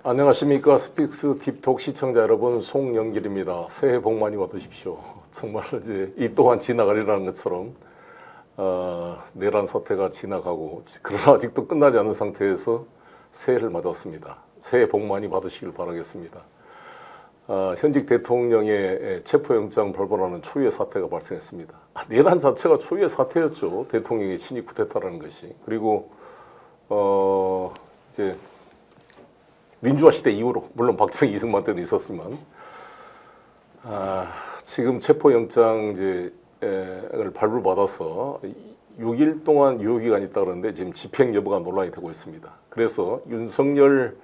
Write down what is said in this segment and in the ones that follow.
안녕하십니까. 스픽스 딥톡 시청자 여러분, 송영길입니다. 새해 복 많이 받으십시오. 정말 이제 이 또한 지나가리라는 것처럼 내란 사태가 지나가고, 그러나 아직도 끝나지 않은 상태에서 새해를 맞았습니다. 새해 복 많이 받으시길 바라겠습니다. 현직 대통령의 체포영장 발부하는 초유의 사태가 발생했습니다. 내란 자체가 초유의 사태였죠. 대통령의 신입 쿠데타라는 것이. 그리고 이제 민주화 시대 이후로, 물론 박정희, 이승만 때도 있었지만, 지금 체포영장 을 발부받아서 6일 동안 유효기간이 있다 그러는데 지금 집행 여부가 논란이 되고 있습니다. 그래서 윤석열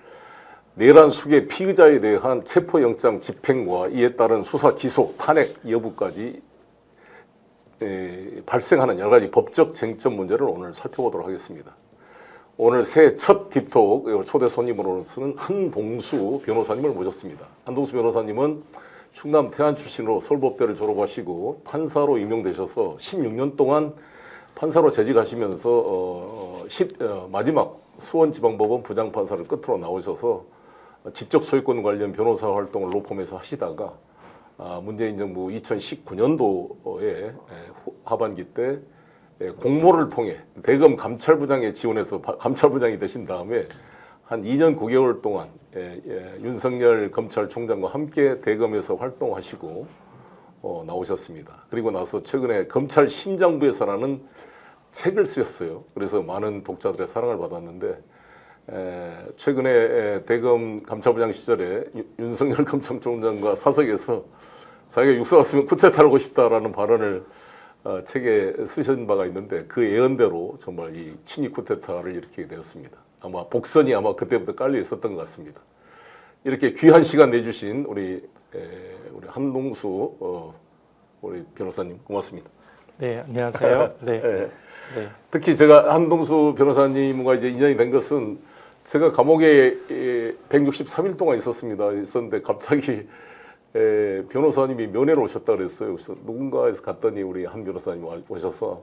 내란 수계 피의자에 대한 체포영장 집행과 이에 따른 수사 기소, 탄핵 여부까지 발생하는 여러 가지 법적 쟁점 문제를 오늘 살펴보도록 하겠습니다. 오늘 새해 첫 딥톡 초대 손님으로서는 한동수 변호사님을 모셨습니다. 한동수 변호사님은 충남 태안 출신으로 서울법대를 졸업하시고 판사로 임용되셔서 16년 동안 판사로 재직하시면서 마지막 수원지방법원 부장판사를 끝으로 나오셔서 지적 소유권 관련 변호사 활동을 로펌에서 하시다가 문재인 정부 2019년도에 하반기 때 공모를 통해 대검 감찰부장에 지원해서 감찰부장이 되신 다음에 한 2년 9개월 동안 윤석열 검찰총장과 함께 대검에서 활동하시고 나오셨습니다. 그리고 나서 최근에 검찰심장부에서라는 책을 쓰셨어요. 그래서 많은 독자들의 사랑을 받았는데, 최근에 대검 감찰부장 시절에 윤석열 검찰총장과 사석에서 자기가 육사 왔으면 쿠데타를 하고 싶다라는 발언을 책에 쓰신 바가 있는데, 그 예언대로 정말 이 친위 쿠데타를 일으키게 되었습니다. 아마 복선이 그때부터 깔려 있었던 것 같습니다. 이렇게 귀한 시간 내주신 우리 한동수 우리 변호사님 고맙습니다. 네, 안녕하세요. 네. 네. 특히 제가 한동수 변호사님과 이제 인연이 된 것은, 제가 감옥에 163일 동안 있었는데 갑자기 변호사님이 면회로 오셨다 그랬어요. 그래서 누군가에서 갔더니 우리 한 변호사님 오셔서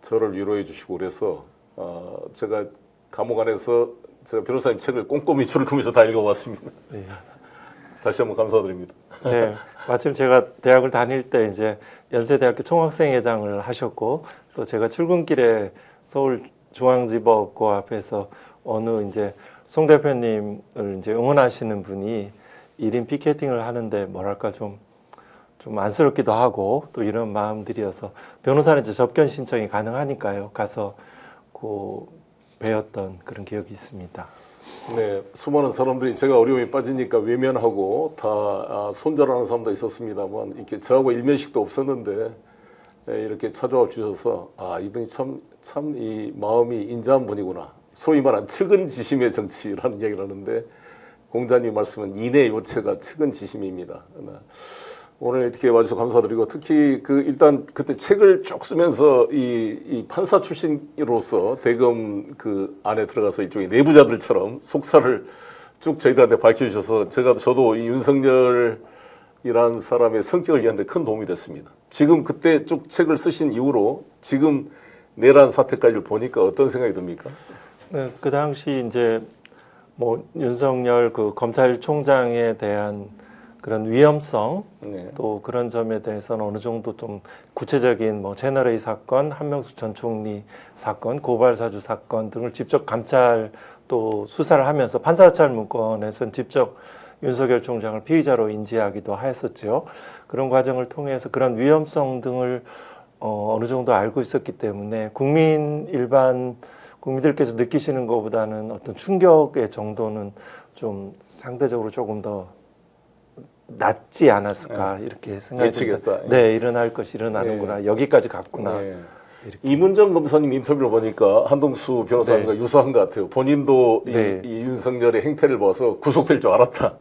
저를 위로해 주시고 그래서 제가 감옥 안에서 제가 변호사님 책을 꼼꼼히 줄을 그면서 다 읽어봤습니다. 네. 다시 한번 감사드립니다. 네, 마침 제가 대학을 다닐 때 이제 연세대학교 총학생회장을 하셨고, 또 제가 출근길에 서울중앙지법고 앞에서 어느 이제 송 대표님을 이제 응원하시는 분이 1인 피켓팅을 하는데 뭐랄까 좀 안쓰럽기도 하고 또 이런 마음들이어서 변호사는 이제 접견 신청이 가능하니까요. 가서 배웠던 그런 기억이 있습니다. 네, 수많은 사람들이 제가 어려움에 빠지니까 외면하고 다 손절하는 사람도 있었습니다만, 이렇게 저하고 일면식도 없었는데 이렇게 찾아와 주셔서 이분이 참 이 마음이 인자한 분이구나. 소위 말한 측은지심의 정치라는 이야기를 하는데, 공자님 말씀은 인의 요체가 측은지심입니다. 오늘 이렇게 와주셔서 감사드리고, 특히 일단 그때 책을 쭉 쓰면서 이 판사 출신으로서 대검 안에 들어가서 일종의 내부자들처럼 속사를 쭉 저희들한테 밝혀주셔서 저도 이 윤석열이라는 사람의 성격을 이해하는 데 큰 도움이 됐습니다. 지금 그때 쭉 책을 쓰신 이후로 지금 내란 사태까지를 보니까 어떤 생각이 듭니까? 네, 그 당시 이제 윤석열 검찰총장에 대한 그런 위험성, 네. 또 그런 점에 대해서는 어느 정도 좀 구체적인 채널A 사건, 한명숙 전 총리 사건, 고발사주 사건 등을 직접 감찰 또 수사를 하면서 판사사찰 문건에서는 직접 윤석열 총장을 피의자로 인지하기도 했었죠. 그런 과정을 통해서 그런 위험성 등을 어느 정도 알고 있었기 때문에 일반 국민들께서 느끼시는 것보다는 어떤 충격의 정도는 좀 상대적으로 조금 더 낫지 않았을까 이렇게 생각이 듭니다. 네, 일어날 것이 일어나는구나. 여기까지 갔구나. 이문정 검사님 인터뷰를 보니까 한동수 변호사님과 유사한 것 같아요. 본인도 이 윤석열의 행태를 봐서 구속될 줄 알았다.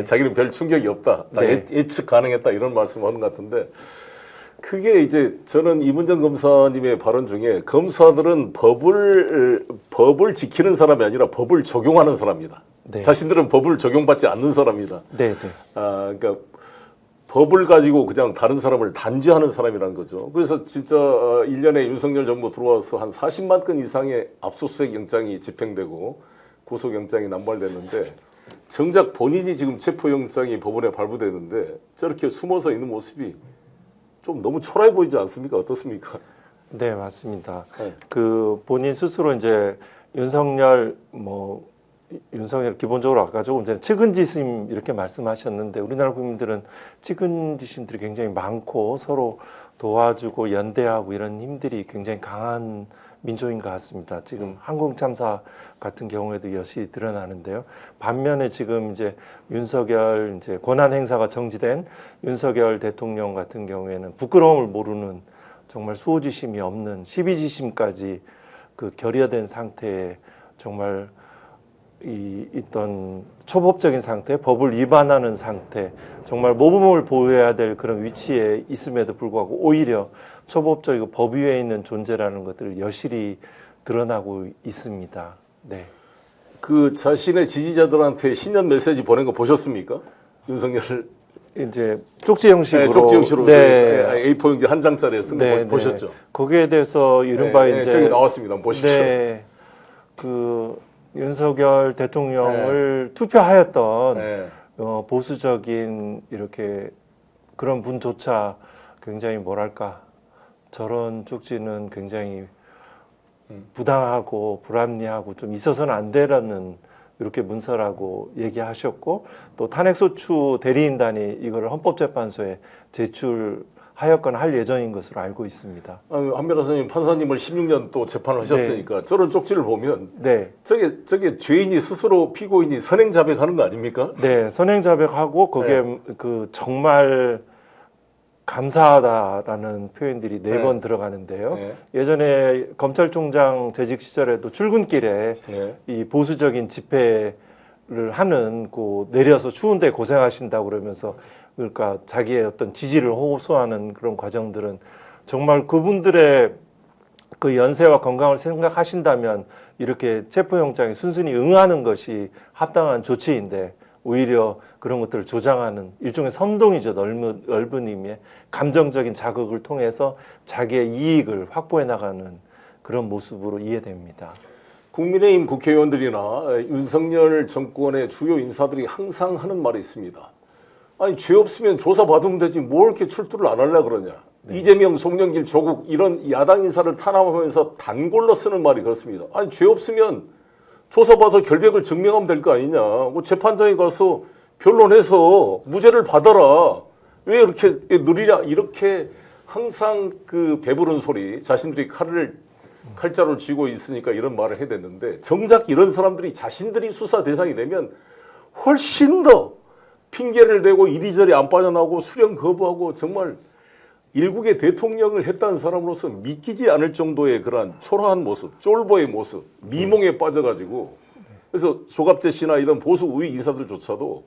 자기는 별 충격이 없다. 예측 가능했다. 이런 말씀을 하는 것 같은데, 그게 이제 저는 이문정 검사님의 발언 중에, 검사들은 법을 지키는 사람이 아니라 법을 적용하는 사람이다. 자신들은 법을 적용받지 않는 사람이다. 그러니까 법을 가지고 그냥 다른 사람을 단죄하는 사람이라는 거죠. 그래서 진짜 1년에 윤석열 정부 들어와서 한 40만 건 이상의 압수수색 영장이 집행되고 구속영장이 남발됐는데, 정작 본인이 지금 체포영장이 법원에 발부되는데 저렇게 숨어서 있는 모습이 좀 너무 초라해 보이지 않습니까? 어떻습니까? 네, 맞습니다. 네. 그 본인 스스로 이제 윤석열 기본적으로 아까 조금 전에 측은지심 이렇게 말씀하셨는데 우리나라 국민들은 측은지심들이 굉장히 많고 서로 도와주고 연대하고 이런 힘들이 굉장히 강한 민족인 것 같습니다. 지금 항공 참사 같은 경우에도 여실히 드러나는데요. 반면에 지금 이제 윤석열 이제 권한 행사가 정지된 윤석열 대통령 같은 경우에는 부끄러움을 모르는 정말 수호지심이 없는 시비지심까지 그 결여된 상태에 정말 있던 초법적인 상태, 법을 위반하는 상태, 정말 모범을 보여야 될 그런 위치에 있음에도 불구하고 오히려 초법적이고 법 위에 있는 존재라는 것들을 여실히 드러나고 있습니다. 네. 그 자신의 지지자들한테 신년 메시지 보낸 거 보셨습니까? 윤석열 이제 쪽지 형식으로, 쪽지 형식으로 네. A4 용지 한 장짜리에 쓴 거 네, 보셨죠? 거기에 대해서 이른바 이제 저기 나왔습니다. 한번 보십시오. 네, 그 윤석열 대통령을 투표하였던 네. 보수적인 이렇게 그런 분조차 굉장히 뭐랄까 저런 쪽지는 굉장히 부당하고 불합리하고 좀 있어서는 안 되라는 이렇게 문서라고 얘기하셨고 또 탄핵소추 대리인단이 이거를 헌법재판소에 제출하였거나 할 예정인 것으로 알고 있습니다. 한 변호사님 판사님을 16년 또 재판을 하셨으니까 저런 쪽지를 보면 네. 저게 죄인이 스스로 피고인이 선행자백하는 거 아닙니까? 네, 선행자백하고 거기에 그 정말 감사하다라는 표현들이 네 번 들어가는데요. 네. 예전에 검찰총장 재직 시절에도 출근길에 네. 이 보수적인 집회를 하는 그 내려서 추운데 고생하신다고 그러면서 그러니까 자기의 어떤 지지를 호소하는 그런 과정들은 정말 그분들의 그 연세와 건강을 생각하신다면 이렇게 체포영장에 순순히 응하는 것이 합당한 조치인데 오히려 그런 것들을 조장하는 일종의 선동이죠. 넓은 의미의 감정적인 자극을 통해서 자기의 이익을 확보해 나가는 그런 모습으로 이해됩니다. 국민의힘 국회의원들이나 윤석열 정권의 주요 인사들이 항상 하는 말이 있습니다. 아니 죄 없으면 조사받으면 되지 뭘 이렇게 출두를 안 하려고 그러냐. 네. 이재명, 송영길, 조국 이런 야당 인사를 탄압하면서 단골로 쓰는 말이 그렇습니다. 아니 죄 없으면 조사받아서 결백을 증명하면 될 거 아니냐. 뭐 재판장에 가서 변론해서 무죄를 받아라. 왜 이렇게 느리냐. 이렇게 항상 그 배부른 소리 자신들이 칼자루를 쥐고 있으니까 이런 말을 해야 되는데 정작 이런 사람들이 자신들이 수사 대상이 되면 훨씬 더 핑계를 대고 이리저리 안 빠져나오고 수령 거부하고 정말 일국의 대통령을 했다는 사람으로서 믿기지 않을 정도의 그러한 초라한 모습, 쫄보의 모습, 미몽에 빠져가지고 그래서 조갑재 씨나 이런 보수 우익 인사들조차도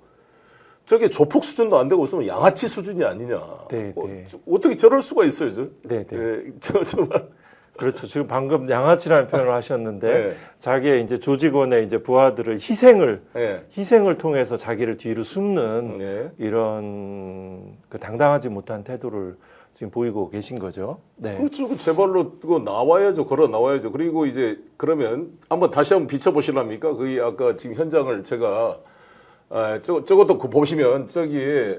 저게 조폭 수준도 안 되고 있으면 양아치 수준이 아니냐. 네, 네. 어떻게 저럴 수가 있어요, 저? 네, 네. 정말. 그렇죠. 지금 방금 양아치라는 표현을 하셨는데 네. 자기의 이제 조직원의 이제 부하들을 네. 희생을 통해서 자기를 뒤로 숨는 네. 이런 그 당당하지 못한 태도를 지금 보이고 계신 거죠. 네. 그렇죠. 제발로 그거 나와야죠. 걸어 나와야죠. 그리고 이제 그러면 다시 한번 비춰보시랍니까? 그 아까 지금 현장을 제가 저것도 그 보시면 저기에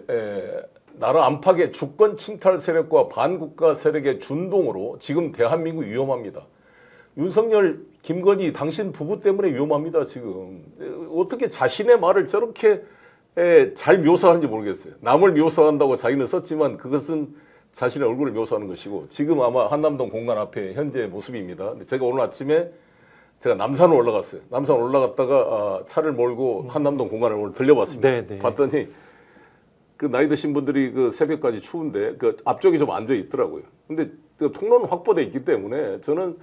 나라 안팎의 주권 침탈 세력과 반국가 세력의 준동으로 지금 대한민국 위험합니다. 윤석열, 김건희 당신 부부 때문에 위험합니다. 지금 어떻게 자신의 말을 저렇게 잘 묘사하는지 모르겠어요. 남을 묘사한다고 자기는 썼지만 그것은 자신의 얼굴을 묘사하는 것이고 지금 아마 한남동 공간 앞에 현재 모습입니다. 근데 제가 오늘 아침에 제가 남산을 올라갔어요. 남산 올라갔다가 차를 몰고 한남동 공간을 오늘 들려봤습니다. 네, 네. 봤더니 그 나이 드신 분들이 그 새벽까지 추운데 그 앞쪽에 좀 앉아 있더라고요. 근데 그 통로는 확보돼 있기 때문에 저는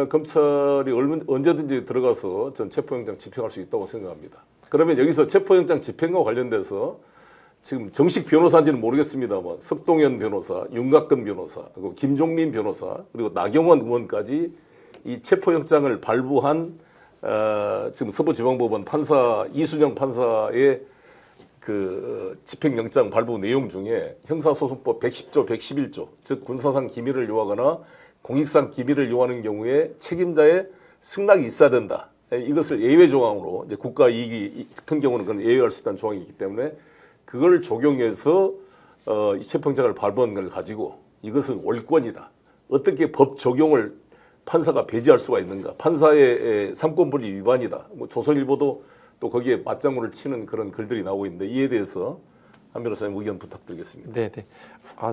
검찰이 언제든지 들어가서 전 체포영장 집행할 수 있다고 생각합니다. 그러면 여기서 체포영장 집행과 관련돼서 지금 정식 변호사인지는 모르겠습니다만 석동현 변호사, 윤곽근 변호사, 그리고 김종민 변호사, 그리고 나경원 의원까지 이 체포영장을 발부한 지금 서부지방법원 판사 이순영 판사의 그 집행영장 발부 내용 중에 형사소송법 110조, 111조, 즉 군사상 기밀을 요하거나 공익상 기밀을 요하는 경우에 책임자의 승낙이 있어야 된다. 이것을 예외 조항으로 이제 국가 이익이 큰 경우는 그건 예외할 수 있다는 조항이 있기 때문에 그걸 적용해서 이 체포영장을 발부한 걸 가지고 이것은 월권이다. 어떻게 법 적용을 판사가 배제할 수가 있는가? 판사의 삼권분리 위반이다. 뭐 조선일보도 또 거기에 맞장구를 치는 그런 글들이 나오고 있는데 이에 대해서 한 변호사님 의견 부탁드리겠습니다. 네, 네.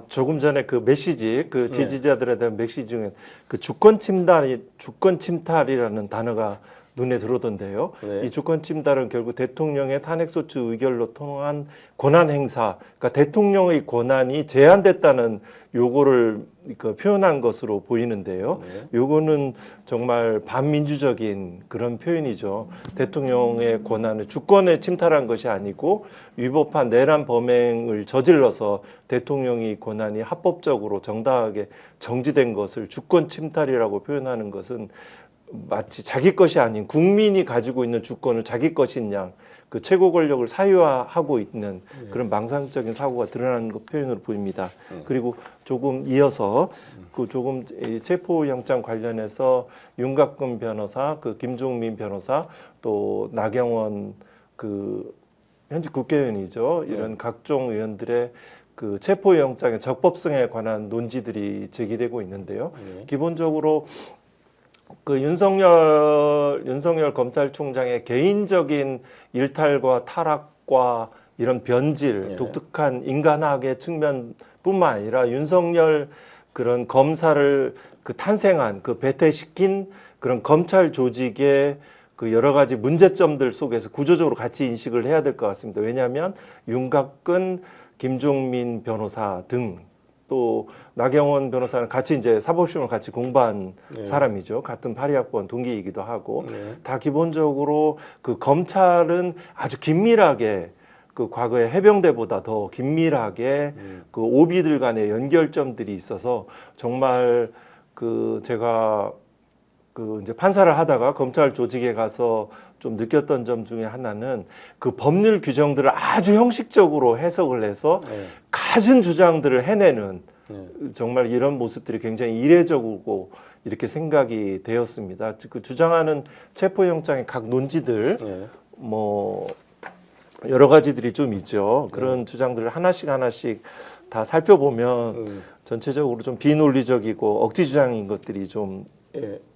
조금 전에 그 메시지, 그 지지자들에 대한 메시지 중에 그 주권 침탈이라는 단어가 눈에 들어오던데요. 네. 이 주권 침탈은 결국 대통령의 탄핵소추 의결로 통한 권한 행사, 그러니까 대통령의 권한이 제한됐다는 요거를 표현한 것으로 보이는데요. 요거는 정말 반민주적인 그런 표현이죠. 대통령의 권한을 주권에 침탈한 것이 아니고 위법한 내란 범행을 저질러서 대통령의 권한이 합법적으로 정당하게 정지된 것을 주권 침탈이라고 표현하는 것은 마치 자기 것이 아닌 국민이 가지고 있는 주권을 자기 것인 양 그 최고 권력을 사유화하고 있는 그런 망상적인 사고가 드러나는 것 표현으로 보입니다. 그리고 조금 이어서 그 조금 이 체포영장 관련해서 윤곽근 변호사, 그 김종민 변호사, 또 나경원 그 현직 국회의원이죠. 이런 각종 의원들의 그 체포영장의 적법성에 관한 논지들이 제기되고 있는데요. 기본적으로 그 윤석열 검찰총장의 개인적인 일탈과 타락과 이런 변질, 독특한 인간학의 측면뿐만 아니라 윤석열 그런 검사를 그 탄생한 그 배태시킨 그런 검찰 조직의 그 여러 가지 문제점들 속에서 구조적으로 같이 인식을 해야 될 것 같습니다. 왜냐하면 윤곽근, 김종민 변호사 등 또 나경원 변호사는 같이 이제 사법시험을 같이 공부한 사람이죠. 같은 파리학번 동기이기도 하고 다 기본적으로 그 검찰은 아주 긴밀하게 그 과거에 해병대보다 더 긴밀하게 그 오비들 간의 연결점들이 있어서 정말 그 제가 그 이제 판사를 하다가 검찰 조직에 가서 좀 느꼈던 점 중에 하나는 그 법률 규정들을 아주 형식적으로 해석을 해서 갖은 주장들을 해내는 정말 이런 모습들이 굉장히 이례적이고 이렇게 생각이 되었습니다. 그 주장하는 체포영장의 각 논지들 뭐 여러 가지들이 좀 있죠. 그런 주장들을 하나씩 다 살펴보면 전체적으로 좀 비논리적이고 억지 주장인 것들이 좀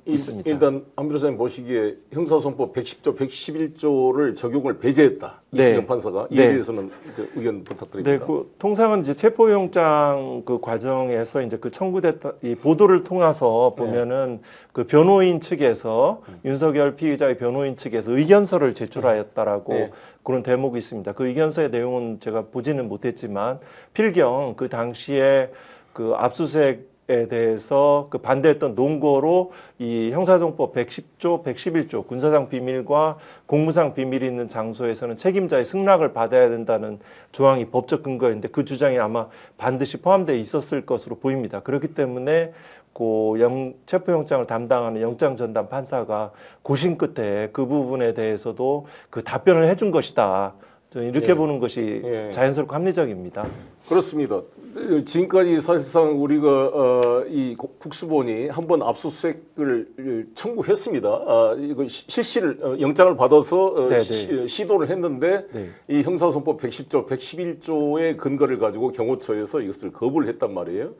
있습니다. 일단 한 변호사님 보시기에 형사소송법 110조, 111조를 적용을 배제했다. 네. 이승현 판사가 이에 대해서는 이제 의견 부탁드립니다. 네, 그 통상은 이제 체포영장 그 과정에서 이제 그 청구됐던 이 보도를 통해서 보면은 그 변호인 측에서 윤석열 피의자의 변호인 측에서 의견서를 제출하였다라고 그런 대목이 있습니다. 그 의견서의 내용은 제가 보지는 못했지만 필경 그 당시에 그 압수수색에 대해서 그 반대했던 논거로 이 형사소송법 110조, 111조 군사상 비밀과 공무상 비밀이 있는 장소에서는 책임자의 승낙을 받아야 된다는 조항이 법적 근거인데 그 주장이 아마 반드시 포함되어 있었을 것으로 보입니다. 그렇기 때문에 그 체포영장을 담당하는 영장전담 판사가 고심 끝에 그 부분에 대해서도 그 답변을 해준 것이다. 저는 이렇게 보는 것이 자연스럽고 합리적입니다. 그렇습니다. 지금까지 사실상 우리가 이 국수본이 한번 압수수색을 청구했습니다. 이거 실시를 영장을 받아서 시도를 했는데 이 형사소송법 110조, 111조의 근거를 가지고 경호처에서 이것을 거부를 했단 말이에요.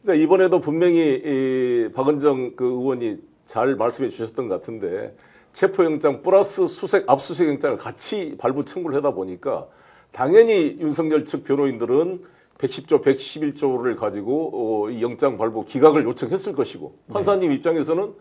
그러니까 이번에도 분명히 이 박은정 그 의원이 잘 말씀해 주셨던 것 같은데 체포영장 플러스 압수수색영장을 같이 발부 청구를 하다 보니까 당연히 윤석열 측 변호인들은 110조, 111조를 가지고 이 영장 발부 기각을 요청했을 것이고 판사님 입장에서는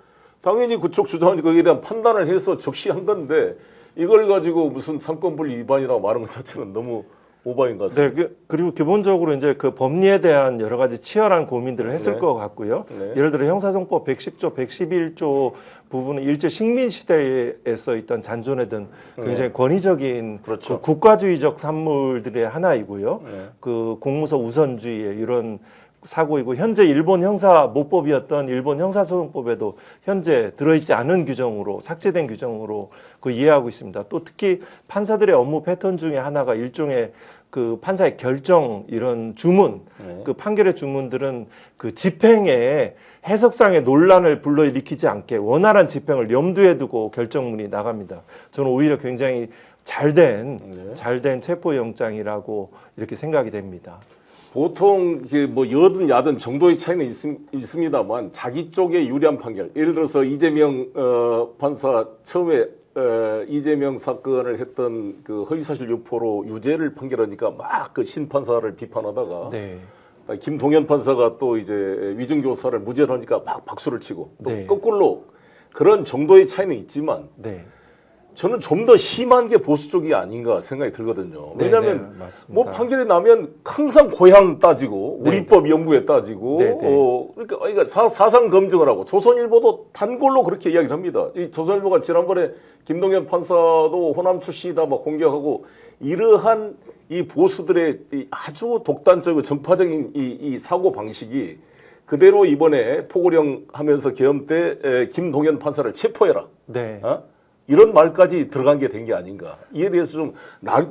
당연히 그쪽 주장하는 거기에 대한 판단을 해서 적시한 건데 이걸 가지고 무슨 삼권분리 위반이라고 말하는 것 자체는 너무 오바인 것 같습니다. 네, 그리고 기본적으로 이제 그 법리에 대한 여러 가지 치열한 고민들을 했을 것 같고요. 예를 들어 형사소송법 110조, 111조 부분은 일제 식민 시대에서 있던 잔존했던 굉장히 권위적인 그 국가주의적 산물들의 하나이고요. 그 공무서 우선주의의 이런 사고이고 현재 일본 형사 모법이었던 일본 형사소송법에도 현재 들어있지 않은 규정으로 삭제된 규정으로 그 이해하고 있습니다. 또 특히 판사들의 업무 패턴 중에 하나가 일종의 그 판사의 결정 이런 주문, 네. 그 판결의 주문들은 그 집행에 해석상의 논란을 불러일으키지 않게 원활한 집행을 염두에 두고 결정문이 나갑니다. 저는 오히려 굉장히 잘된 체포영장이라고 이렇게 생각이 됩니다. 보통 이게 뭐 여든 야든 정도의 차이는 있습니다만 자기 쪽에 유리한 판결. 예를 들어서 이재명 판사 처음에 이재명 사건을 했던 그 허위사실 유포로 유죄를 판결하니까 막 그 신판사를 비판하다가 네. 김동연 판사가 또 이제 위증교사를 무죄를 하니까 막 박수를 치고 또 네. 거꾸로 그런 정도의 차이는 있지만 네. 저는 좀 더 심한 게 보수 쪽이 아닌가 생각이 들거든요. 왜냐하면 네, 맞습니다. 뭐 판결이 나면 항상 고향 따지고 네. 우리법 연구에 따지고 네, 네. 그러니까 사상 검증을 하고 조선일보도 단골로 그렇게 이야기를 합니다. 이 조선일보가 지난번에 김동연 판사도 호남 출신이다 막 공격하고 이러한 이 보수들의 이 아주 독단적이고 정파적인 이 사고 방식이 그대로 이번에 포고령 하면서 계엄 때 김동연 판사를 체포해라. 네. 이런 말까지 들어간 게 된 게 아닌가. 이에 대해서 좀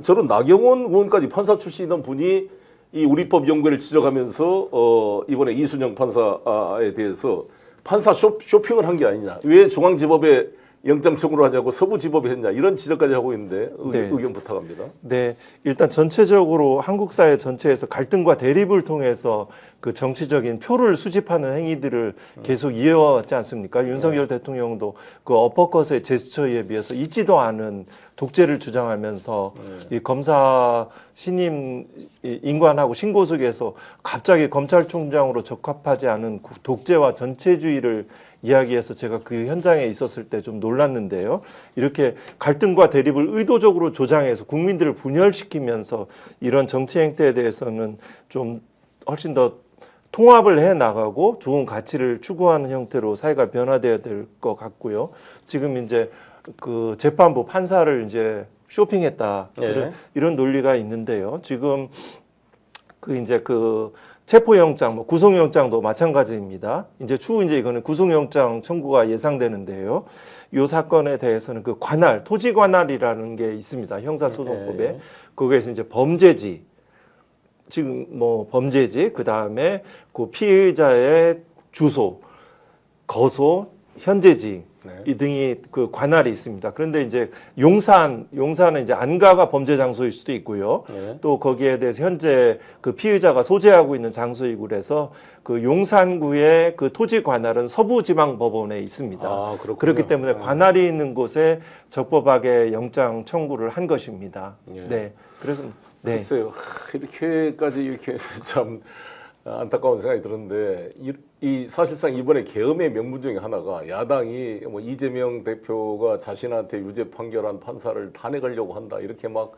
저는 나경원 의원까지 판사 출신이던 분이 이 우리법 연구를 지적하면서 이번에 이순영 판사에 대해서 판사 쇼핑을 한 게 아니냐. 왜 중앙지법에 영장 청구를 하냐고 서부지법에 했냐. 이런 지적까지 하고 있는데 네. 의견 부탁합니다. 네, 일단 전체적으로 한국 사회 전체에서 갈등과 대립을 통해서 그 정치적인 표를 수집하는 행위들을 계속 이어왔지 않습니까? 윤석열 대통령도 그 어퍼컷의 제스처에 비해서 있지도 않은 독재를 주장하면서 이 검사 신임 인관하고 신고석에서 갑자기 검찰총장으로 적합하지 않은 독재와 전체주의를 이야기해서 제가 그 현장에 있었을 때 좀 놀랐는데요. 이렇게 갈등과 대립을 의도적으로 조장해서 국민들을 분열시키면서 이런 정치 행태에 대해서는 좀 훨씬 더 통합을 해 나가고 좋은 가치를 추구하는 형태로 사회가 변화돼야 될 것 같고요. 지금 이제 그 재판부 판사를 이제 쇼핑했다 네. 이런 논리가 있는데요. 지금 그 이제 그 체포영장, 뭐 구속영장도 마찬가지입니다. 이제 추후 이제 이거는 구속영장 청구가 예상되는데요. 이 사건에 대해서는 그 관할, 토지 관할이라는 게 있습니다. 형사소송법에. 네. 거기에서 이제 범죄지, 지금 뭐 범죄지, 그 다음에 그 피해자의 주소, 거소, 현재지 네. 이 등이 그 관할이 있습니다. 그런데 이제 용산은 이제 안가가 범죄 장소일 수도 있고요. 네. 또 거기에 대해서 현재 그 피의자가 소재하고 있는 장소이고 그래서 그 용산구의 그 토지 관할은 서부지방법원에 있습니다. 아, 그렇군요. 그렇기 때문에 관할이 있는 곳에 적법하게 영장 청구를 한 것입니다. 예. 네. 그래서 네. 글쎄요. 이렇게까지 이렇게 참 안타까운 생각이 들었는데 이 사실상 이번에 계엄의 명분 중에 하나가 야당이 뭐 이재명 대표가 자신한테 유죄 판결한 판사를 탄핵하려고 한다 이렇게 막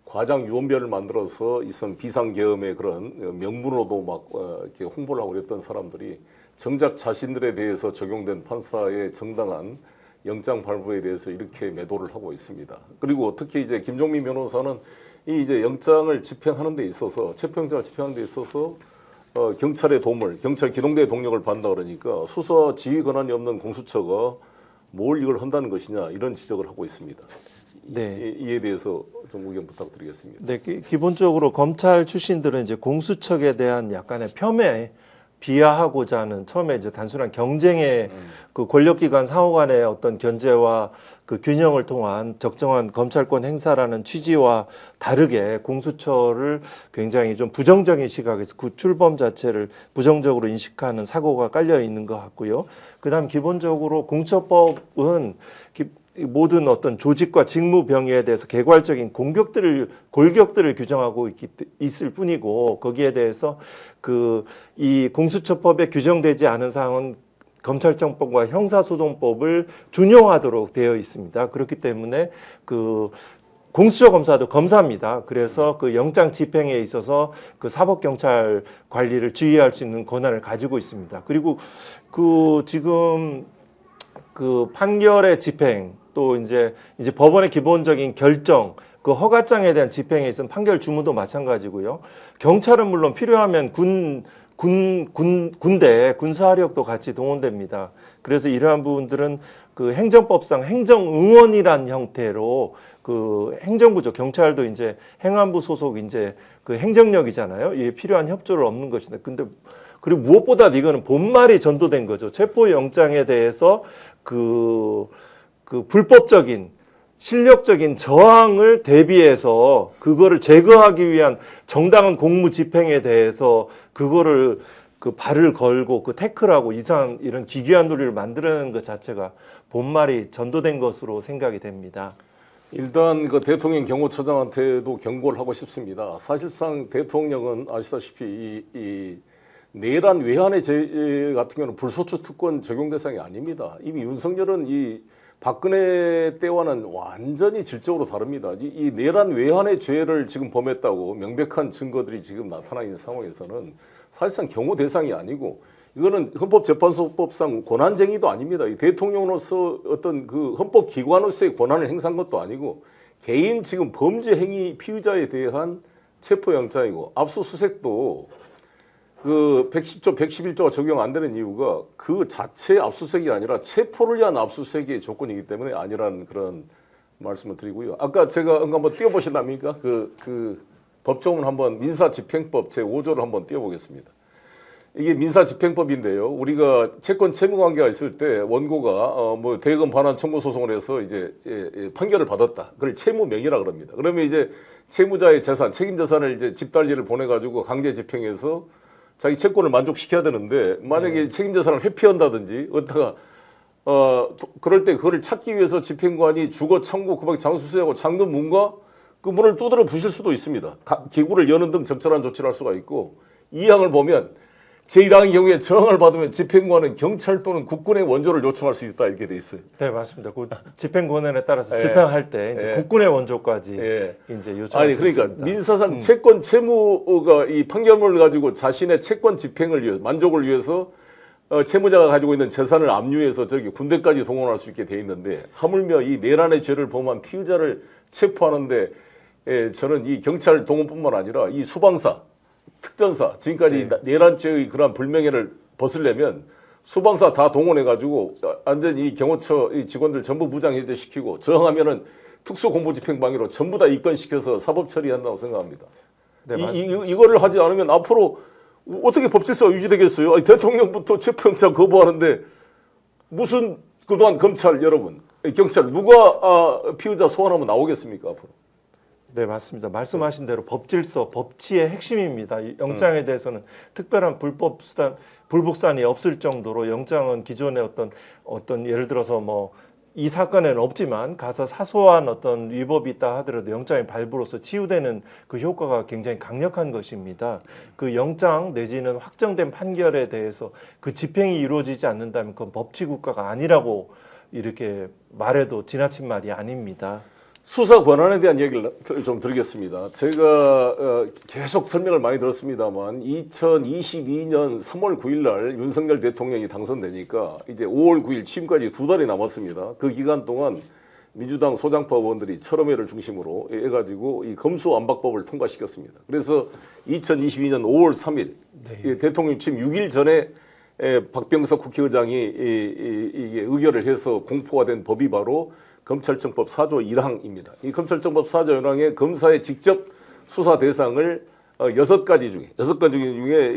과장 유언별을 만들어서 이선 비상계엄의 그런 명분으로도 막 이렇게 홍보를 하고 그랬던 사람들이 정작 자신들에 대해서 적용된 판사의 정당한 영장 발부에 대해서 이렇게 매도를 하고 있습니다. 그리고 특히 이제 김종민 변호사는 이 이제 영장을 집행하는 데 있어서 체포영장을 집행하는 데 있어서 경찰의 도움을, 경찰 기동대의 동력을 받는다 그러니까 수사 지휘 권한이 없는 공수처가 뭘 이걸 한다는 것이냐 이런 지적을 하고 있습니다. 네. 이에 대해서 좀 의견 부탁드리겠습니다. 네, 기본적으로 검찰 출신들은 이제 공수처에 대한 약간의 폄훼, 비하하고자 하는 처음에 이제 단순한 경쟁의 그 권력기관 상호 간의 어떤 견제와 그 균형을 통한 적정한 검찰권 행사라는 취지와 다르게 공수처를 굉장히 좀 부정적인 시각에서 그 출범 자체를 부정적으로 인식하는 사고가 깔려 있는 것 같고요. 그다음 기본적으로 공처법은 모든 어떤 조직과 직무 병의에 대해서 개괄적인 골격들을 규정하고 있을 뿐이고 거기에 대해서 이 공수처법에 규정되지 않은 사항은 검찰청법과 형사소송법을 준용하도록 되어 있습니다. 그렇기 때문에 그 공수처 검사도 검사입니다. 그래서 그 영장 집행에 있어서 그 사법경찰 관리를 지휘할 수 있는 권한을 가지고 있습니다. 그리고 그 지금 그 판결의 집행 또 이제 법원의 기본적인 결정 그 허가장에 대한 집행에 있어서 판결 주문도 마찬가지고요. 경찰은 물론 필요하면 군대 군사력도 같이 동원됩니다. 그래서 이러한 부분들은 그 행정법상 행정응원이란 형태로 그 행정부죠. 경찰도 이제 행안부 소속 이제 그 행정력이잖아요. 이에 필요한 협조를 얻는 것인데, 근데 그리고 무엇보다 이거는 본말이 전도된 거죠. 체포영장에 대해서 그 불법적인 실력적인 저항을 대비해서 그거를 제거하기 위한 정당한 공무 집행에 대해서 그거를 그 발을 걸고 그 태클하고 이런 기괴한 논리를 만들어내는 것 자체가 본말이 전도된 것으로 생각이 됩니다. 일단 그 대통령 경호처장한테도 경고를 하고 싶습니다. 사실상 대통령은 아시다시피 이 내란 외환의 죄 같은 경우는 불소추 특권 적용 대상이 아닙니다. 이미 윤석열은 이 박근혜 때와는 완전히 질적으로 다릅니다. 이 내란 외환의 죄를 지금 범했다고 명백한 증거들이 지금 나타나 있는 상황에서는 사실상 경호 대상이 아니고, 이거는 헌법재판소법상 권한쟁의도 아닙니다. 이 대통령으로서 어떤 그 헌법기관으로서의 권한을 행사한 것도 아니고, 개인 지금 범죄 행위 피의자에 대한 체포영장이고, 압수수색도 그 110조, 111조가 적용 안 되는 이유가 그 자체 압수수색이 아니라 체포를 위한 압수수색의 조건이기 때문에 아니라는 그런 말씀을 드리고요. 아까 제가 한번 띄워보신답니까? 그 법조문 한번 민사집행법 제5조를 한번 띄워보겠습니다. 이게 민사집행법인데요. 우리가 채권 채무 관계가 있을 때 원고가 뭐 대금 반환 청구 소송을 해서 이제 판결을 받았다. 그걸 채무명의라 그럽니다. 그러면 이제 채무자의 재산, 책임 재산을 이제 집달리를 보내가지고 강제 집행해서 자기 채권을 만족시켜야 되는데, 만약에 책임 재산을 회피한다든지 어디다가 그럴 때 그거를 찾기 위해서 집행관이 주거 창고 그밖에 장수수하고 잠금 문과 그 문을 두드려 부실 수도 있습니다. 기구를 여는 등 적절한 조치를 할 수가 있고, 이 항을 보면 제1항의 경우에 저항을 받으면 집행관은 경찰 또는 국군의 원조를 요청할 수 있다, 이렇게 돼 있어요. 네, 맞습니다. 그 집행 권한에 따라서 집행할 때 이제 국군의 원조까지 이제 요청할 수 그러니까 있습니다. 민사상 채권 채무가 이 판결문을 가지고 자신의 채권 집행을 위해 만족을 위해서 채무자가 가지고 있는 재산을 압류해서 저기 군대까지 동원할 수 있게 돼 있는데, 하물며 이 내란의 죄를 범한 피의자를 체포하는데 저는 이 경찰 동원뿐만 아니라 이 수방사, 특전사, 지금까지 내란죄의 그러한 불명예를 벗으려면 수방사 다 동원해가지고 완전히 이 경호처 이 직원들 전부 무장해제시키고, 저항하면은 특수공무집행방해로 전부 다 입건시켜서 사법 처리한다고 생각합니다. 네, 이거를 하지 않으면 앞으로 어떻게 법질서가 유지되겠어요? 아니, 대통령부터 체포영장 거부하는데 무슨 그동안 검찰 여러분, 경찰 누가 피의자 소환하면 나오겠습니까 앞으로? 네, 맞습니다. 말씀하신 대로 법질서, 법치의 핵심입니다. 이 영장에 대해서는 특별한 불법수단이 없을 정도로, 영장은 기존의 어떤 예를 들어서 뭐 이 사건에는 없지만 가서 사소한 어떤 위법이 있다 하더라도 영장의 발부로서 치유되는 그 효과가 굉장히 강력한 것입니다. 그 영장 내지는 확정된 판결에 대해서 그 집행이 이루어지지 않는다면 그건 법치국가가 아니라고 이렇게 말해도 지나친 말이 아닙니다. 수사 권한에 대한 얘기를 좀 드리겠습니다. 제가 계속 설명을 많이 들었습니다만 2022년 3월 9일 날 윤석열 대통령이 당선되니까 이제 5월 9일 취임까지 2달이 남았습니다. 그 기간 동안 민주당 소장파 의원들이 철험회를 중심으로 해가지고 이 검수완박법을 통과시켰습니다. 그래서 2022년 5월 3일 대통령 취임 6일 전에 박병석 국회의장이 이게 의결을 해서 공포가 된 법이 바로 검찰청법 4조 1항입니다. 이 검찰청법 4조 1항에 검사의 직접 수사 대상을 6가지 중에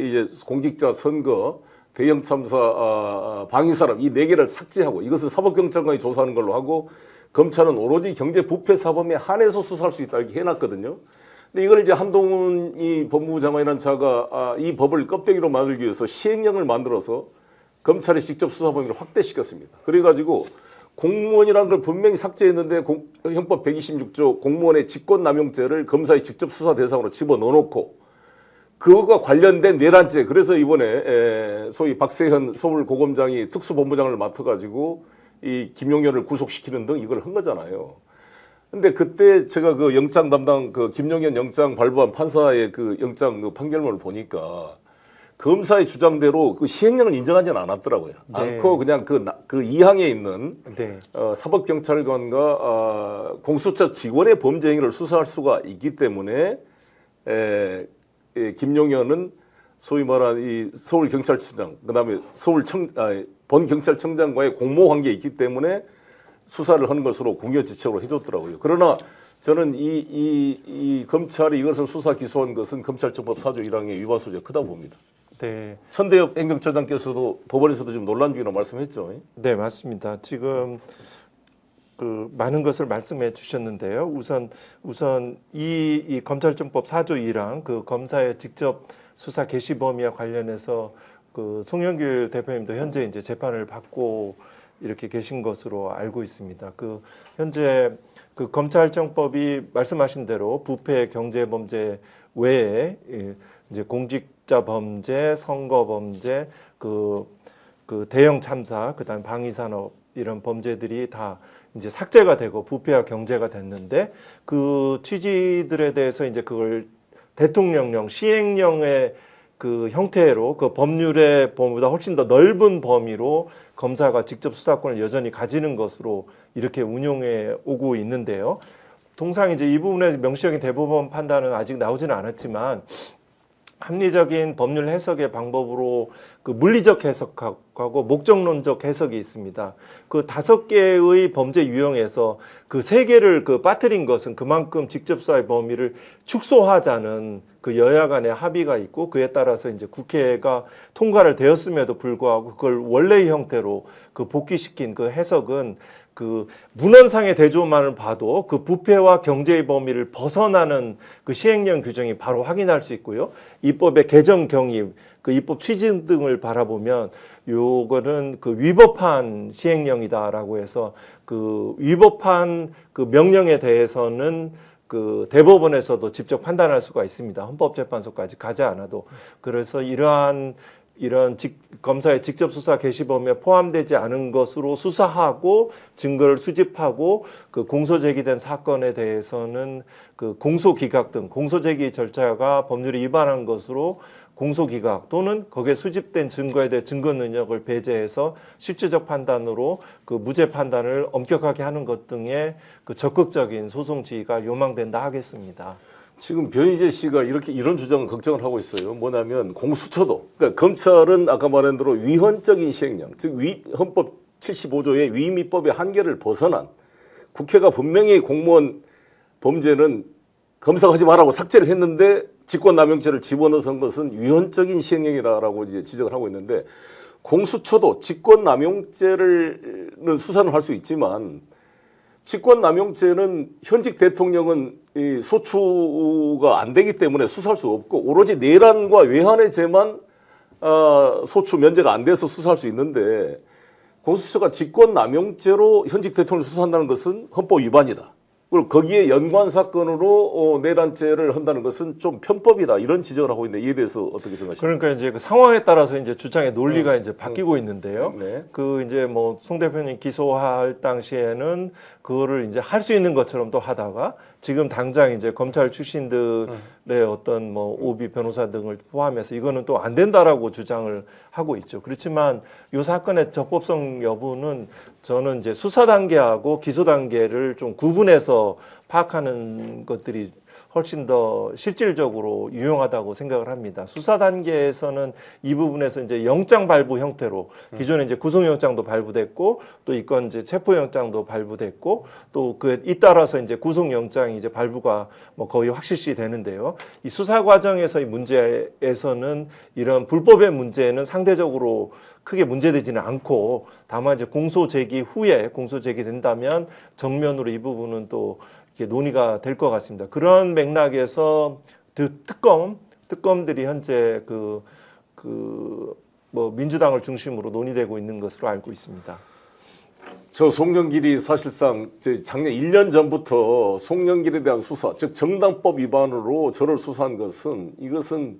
이제 공직자 선거, 대형 참사, 방위 산업 이 4개를 삭제하고, 이것은 사법경찰관이 조사하는 걸로 하고, 검찰은 오로지 경제 부패 사범에 한해서 수사할 수 있다 이렇게 해놨거든요. 근데 이걸 이제 한동훈 이 법무부 장관이라는 자가 이 법을 껍데기로 만들기 위해서 시행령을 만들어서 검찰의 직접 수사 범위를 확대시켰습니다. 그래가지고 공무원이라는 걸 분명히 삭제했는데 형법 126조 공무원의 직권남용죄를 검사의 직접 수사 대상으로 집어넣어놓고, 그거가 관련된 내란죄, 그래서 이번에 소위 박세현 서울고검장이 특수본부장을 맡아가지고 이 김용현을 구속시키는 등 이걸 한 거잖아요. 근데 그때 제가 그 영장 담당 그 김용현 영장 발부한 판사의 그 영장 그 판결문을 보니까 검사의 주장대로 그 시행령을 인정하지는 않았더라고요. 않고 그냥 그 2항에 있는 사법경찰관과 공수처 직원의 범죄 행위를 수사할 수가 있기 때문에 김용현은 소위 말하는 이 서울경찰청장, 그다음에 본경찰청장과의 공모관계에 있기 때문에 수사를 하는 것으로 공여지책으로 해줬더라고요. 그러나 저는 이 검찰이 이것을 수사 기소한 것은 검찰청법 4조 1항의 위반 소지가 크다고 봅니다. 네. 천대엽 행정처장께서도 법원에서도 좀 논란 중이라고 말씀했죠. 네, 맞습니다. 지금 그 많은 것을 말씀해 주셨는데요. 우선 이 검찰청법 4조 1항 그 검사의 직접 수사 개시 범위와 관련해서 그 송영길 대표님도 현재 이제 재판을 받고 이렇게 계신 것으로 알고 있습니다. 그 현재 그 검찰청법이 말씀하신 대로 부패 경제 범죄 외에 이제 공직자 범죄, 선거 범죄, 그 대형 참사, 그다음 방위 산업 이런 범죄들이 다 이제 삭제가 되고 부패와 경제가 됐는데 그 취지들에 대해서 이제 그걸 대통령령 시행령의 그 형태로 그 법률의 범위보다 훨씬 더 넓은 범위로 검사가 직접 수사권을 여전히 가지는 것으로 이렇게 운용해 오고 있는데요. 통상 이제 이 부분에 명시적인 대법원 판단은 아직 나오지는 않았지만 합리적인 법률 해석의 방법으로 그 물리적 해석하고 목적론적 해석이 있습니다. 그 5개의 범죄 유형에서 그 3개를 그 빠뜨린 것은 그만큼 직접 수사의 범위를 축소하자는 그 여야 간의 합의가 있고 그에 따라서 이제 국회가 통과를 되었음에도 불구하고 그걸 원래의 형태로 그 복귀시킨 그 해석은 그 문헌상의 대조만을 봐도 그 부패와 경제의 범위를 벗어나는 그 시행령 규정이 바로 확인할 수 있고요. 입법의 개정 경위, 그 입법 취지 등을 바라보면 요거는 그 위법한 시행령이다라고 해서 그 위법한 그 명령에 대해서는 그 대법원에서도 직접 판단할 수가 있습니다. 헌법재판소까지 가지 않아도. 그래서 이런 검사의 직접 수사 개시 범위에 포함되지 않은 것으로 수사하고 증거를 수집하고 그 공소 제기된 사건에 대해서는 그 공소 기각 등 공소 제기 절차가 법률에 위반한 것으로 공소 기각 또는 거기에 수집된 증거에 대해 증거 능력을 배제해서 실질적 판단으로 그 무죄 판단을 엄격하게 하는 것 등의 그 적극적인 소송 지휘가 요망된다 하겠습니다. 지금 변희재 씨가 이런 주장을 걱정을 하고 있어요. 뭐냐면 공수처도, 그러니까 검찰은 아까 말한 대로 위헌적인 시행령, 즉 헌법 75조의 위임위법의 한계를 벗어난 국회가 분명히 공무원 범죄는 검사가 하지 말라고 삭제를 했는데 직권남용죄를 집어넣은 것은 위헌적인 시행령이다라고 이제 지적을 하고 있는데 공수처도 직권남용죄는 수사는 할 수 있지만 직권남용죄는 현직 대통령은 이 소추가 안 되기 때문에 수사할 수 없고 오로지 내란과 외환의 죄만 소추 면제가 안 돼서 수사할 수 있는데 공수처가 직권남용죄로 현직 대통령을 수사한다는 것은 헌법 위반이다. 그리고 거기에 연관 사건으로 내란죄를 한다는 것은 좀 편법이다 이런 지적을 하고 있는데 이에 대해서 어떻게 생각하십니까? 그러니까 이제 그 상황에 따라서 이제 주장의 논리가 이제 바뀌고 있는데요. 네. 그 이제 뭐 송 대표님 기소할 당시에는 그거를 이제 할 수 있는 것처럼 또 하다가 지금 당장 이제 검찰 출신들의 어떤 뭐 오비 변호사 등을 포함해서 이거는 또 안 된다라고 주장을 하고 있죠. 그렇지만 이 사건의 적법성 여부는 저는 이제 수사 단계하고 기소 단계를 좀 구분해서 파악하는 것들이 훨씬 더 실질적으로 유용하다고 생각을 합니다. 수사 단계에서는 이 부분에서 이제 영장 발부 형태로 기존에 이제 구속영장도 발부됐고 또 이건 이제 체포영장도 발부됐고 또 그 잇따라서 이제 구속영장이 이제 발부가 뭐 거의 확실시 되는데요. 이 수사 과정에서의 문제에서는 이런 불법의 문제는 상대적으로 크게 문제되지는 않고 다만 이제 공소 제기 후에 공소 제기된다면 정면으로 이 부분은 또 이렇게 논의가 될 것 같습니다. 그런 맥락에서 특검들이 현재 뭐 민주당을 중심으로 논의되고 있는 것으로 알고 있습니다. 저 송영길이 사실상 작년 1년 전부터 송영길에 대한 수사, 즉 정당법 위반으로 저를 수사한 것은 이것은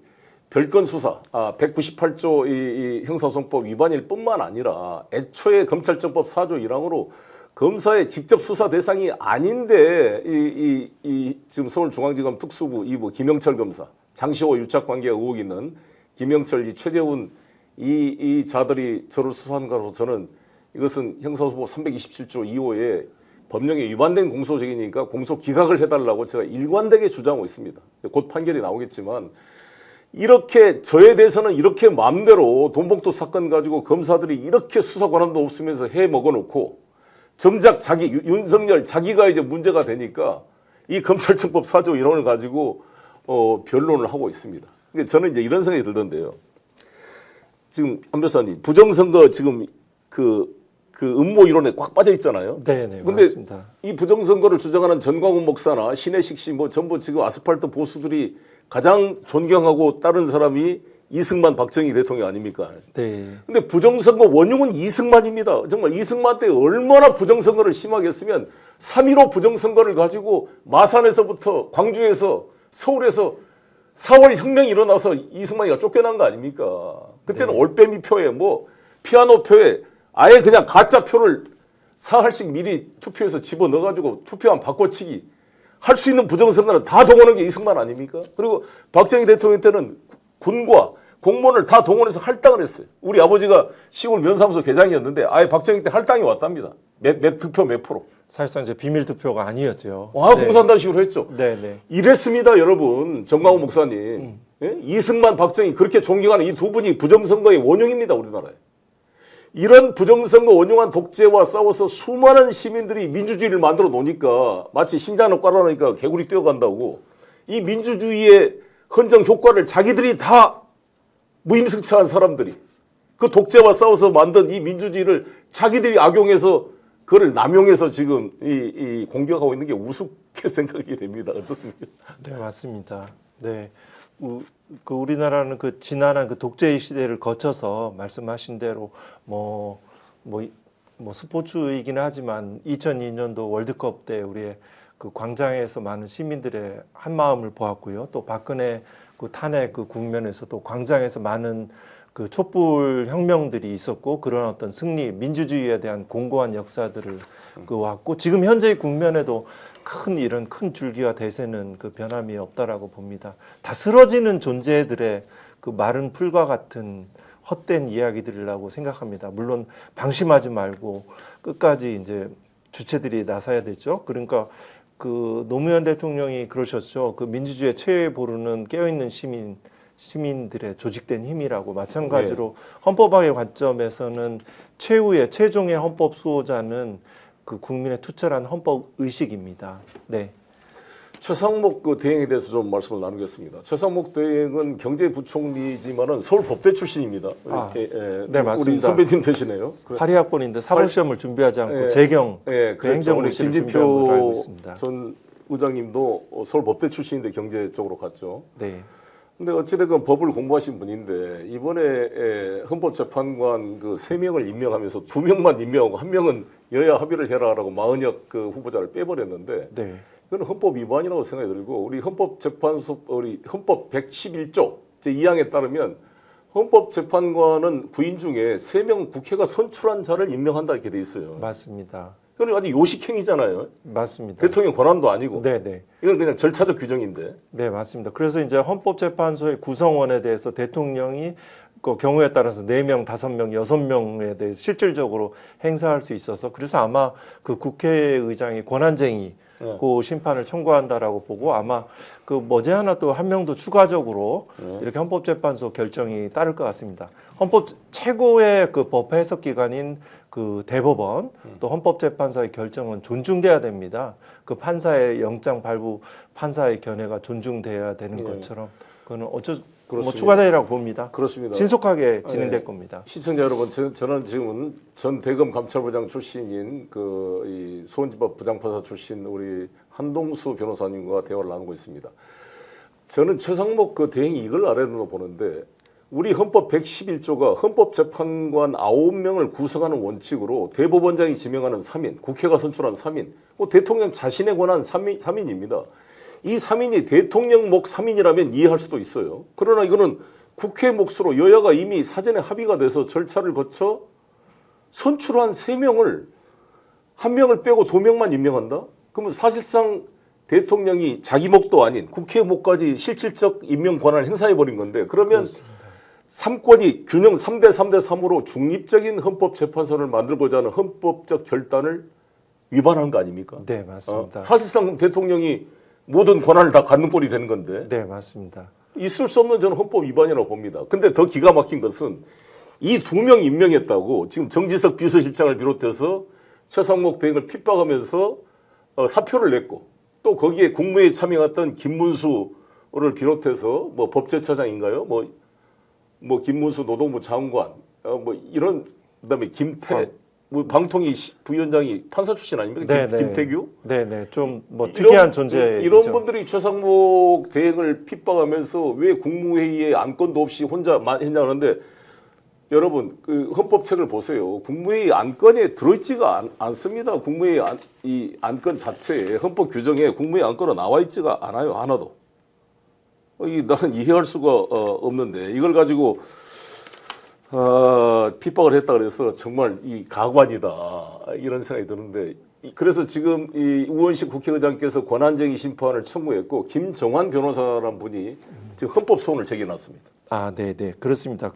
별건 수사, 198조 이 형사소송법 위반일 뿐만 아니라 애초에 검찰청법 4조 1항으로 검사의 직접 수사 대상이 아닌데 지금 서울중앙지검 특수부 2부 김영철 검사, 장시호 유착관계 의혹 있는 김영철, 최재훈 이 자들이 저를 수사한 거로 저는 이것은 형사소법 327조 2호에 법령에 위반된 공소적이니까 공소 기각을 해달라고 제가 일관되게 주장하고 있습니다. 곧 판결이 나오겠지만 이렇게 저에 대해서는 이렇게 마음대로 돈봉투 사건 가지고 검사들이 이렇게 수사 권한도 없으면서 해 먹어놓고 정작 윤석열 자기가 이제 문제가 되니까 이 검찰청법 4조 1원을 가지고 변론을 하고 있습니다. 그러니까 저는 이제 이런 생각이 들던데요. 지금 한 변호사님 부정선거 지금 그 음모 이론에 꽉 빠져 있잖아요. 네, 근데 맞습니다. 이 부정선거를 주장하는 전광훈 목사나 신혜식 씨 뭐 전부 지금 아스팔트 보수들이 가장 존경하고 따른 사람이 이승만 박정희 대통령 아닙니까? 네, 근데 부정선거 원흉은 이승만입니다. 정말 이승만 때 얼마나 부정선거를 심하게 했으면 3.15 부정선거를 가지고 마산에서부터 광주에서 서울에서 4월 혁명이 일어나서 이승만이가 쫓겨난 거 아닙니까? 그때는 네. 올빼미 표에 뭐 피아노 표에 아예 그냥 가짜 표를 사할씩 미리 투표해서 집어넣어가지고 투표한 바꿔치기 할 수 있는 부정선거는 다 동원한 게 이승만 아닙니까? 그리고 박정희 대통령 때는 군과 공무원을 다 동원해서 할당을 했어요. 우리 아버지가 시골 면사무소 계장이었는데 아예 박정희 때 할당이 왔답니다. 몇 득표 몇 프로. 사실상 이제 비밀 투표가 아니었죠. 와, 네. 공산당 식으로 했죠. 네. 이랬습니다, 여러분. 정광훈 목사님. 예? 이승만, 박정희 그렇게 존경하는 이 두 분이 부정선거의 원흉입니다, 우리나라에. 이런 부정선거 원흉한 독재와 싸워서 수많은 시민들이 민주주의를 만들어 놓으니까 마치 신장을 깔아놓으니까 개구리 뛰어간다고 이 민주주의의 헌정 효과를 자기들이 다 무임승차한 사람들이 그 독재와 싸워서 만든 이 민주주의를 자기들이 악용해서 그걸 남용해서 지금 이 공격하고 있는 게 우습게 생각이 됩니다. 어떻습니까? 네, 맞습니다. 네. 그 우리나라는 그 지난한 그 독재의 시대를 거쳐서 말씀하신 대로 뭐 스포츠이기는 하지만 2002년도 월드컵 때 우리의 그 광장에서 많은 시민들의 한 마음을 보았고요. 또 박근혜 그 탄핵 그 국면에서 또 광장에서 많은 그 촛불 혁명들이 있었고 그런 어떤 승리, 민주주의에 대한 공고한 역사들을 그 왔고 지금 현재의 국면에도 이런 큰 줄기와 대세는 그 변함이 없다라고 봅니다. 다 쓰러지는 존재들의 그 마른 풀과 같은 헛된 이야기들이라고 생각합니다. 물론 방심하지 말고 끝까지 이제 주체들이 나서야 되죠. 그러니까 그 노무현 대통령이 그러셨죠. 그 민주주의의 최후의 보루는 깨어있는 시민들의 조직된 힘이라고 마찬가지로 헌법학의 관점에서는 최종의 헌법 수호자는 그 국민의 투철한 헌법 의식입니다. 네. 최상목 그 대행에 대해서 좀 말씀을 나누겠습니다. 최상목 대행은 경제부총리지만은 서울 법대 출신입니다. 네, 맞습니다. 우리 선배님 되시네요. 파리학번인데 사법시험을 준비하지 않고 재경 그 그렇죠. 행정고시를 준비한 걸로 알고 있습니다. 전 의장님도 서울 법대 출신인데 경제 쪽으로 갔죠. 네. 근데 어찌됐건 법을 공부하신 분인데 이번에 헌법재판관 그 3명을 임명하면서 2명만 임명하고 1명은 여야 합의를 해라라고 마은혁 그 후보자를 빼버렸는데 네. 이거는 헌법 위반이라고 생각이 들고 우리 헌법재판소 우리 헌법 111조 제2항에 따르면 헌법재판관은 구인 중에 3명 국회가 선출한 자를 임명한다 이렇게 돼 있어요. 맞습니다. 이건 아주 요식행위잖아요. 맞습니다. 대통령 권한도 아니고. 네. 이건 그냥 절차적 규정인데. 네, 맞습니다. 그래서 이제 헌법재판소의 구성원에 대해서 대통령이 그 경우에 따라서 4명, 5명, 6명에 대해 실질적으로 행사할 수 있어서 그래서 아마 그 국회의장이 권한쟁이 그 심판을 청구한다라고 보고 아마 그 머지않아 또 한 명도 추가적으로 이렇게 헌법재판소 결정이 따를 것 같습니다. 헌법 최고의 그 법 해석 기관인 그 대법원 또 헌법재판소의 결정은 존중돼야 됩니다. 그 판사의 영장 발부 판사의 견해가 존중돼야 되는 것처럼 그거는 뭐 추가되리라고 봅니다. 그렇습니다. 신속하게 진행될 겁니다. 시청자 여러분, 저는 지금은 전 대검 감찰부장 출신인 이 수원지법 부장판사 출신 우리 한동수 변호사님과 대화를 나누고 있습니다. 저는 최상목 그 대행이 이걸 아래로 보는데 우리 헌법 111조가 헌법재판관 9명을 구성하는 원칙으로 대법원장이 지명하는 3인, 국회가 선출한 3인, 대통령 자신의 권한 3인입니다. 이 3인이 대통령 몫 3인이라면 이해할 수도 있어요. 그러나 이거는 국회 몫으로 여야가 이미 사전에 합의가 돼서 절차를 거쳐 선출한 3명을 1명을 빼고 2명만 임명한다? 그러면 사실상 대통령이 자기 몫도 아닌 국회 몫까지 실질적 임명 권한을 행사해버린 건데 그러면 그렇습니다. 3권이 균형 3대 3대 3으로 중립적인 헌법재판소를 만들고자 하는 헌법적 결단을 위반한 거 아닙니까? 네, 맞습니다. 사실상 대통령이 모든 권한을 다 갖는 꼴이 되는 건데 네, 맞습니다. 있을 수 없는 저는 헌법 위반이라고 봅니다. 근데 더 기가 막힌 것은 이 2명 임명했다고 지금 정지석 비서실장을 비롯해서 최상목 대행을 핍박하면서 사표를 냈고 또 거기에 국무회의 참여했던 김문수를 비롯해서 뭐 법제처장인가요? 뭐 김문수 노동부 장관, 뭐 이런 그다음에 김태 뭐 방통위 부위원장이 판사 출신 아닙니까? 네네. 김태규? 네네. 좀 뭐 특이한 존재. 이런 분들이 최상목 대행을 핍박하면서 왜 국무회의에 안건도 없이 혼자 했냐 하는데 여러분 그 헌법책을 보세요. 국무회의 안건에 들어있지가 않습니다. 국무회의 이 안건 자체에 헌법 규정에 국무회의 안건은 나와 있지가 않아요. 하나도. 나는 이해할 수가 없는데 이걸 가지고 핍박을 했다 그래서 정말 이 가관이다 이런 생각이 드는데 그래서 지금 이 우원식 국회의장께서 권한쟁의 심판을 청구했고 김정환 변호사라는 분이 지금 헌법 소원을 제기해놨습니다. 아, 네네 그렇습니다.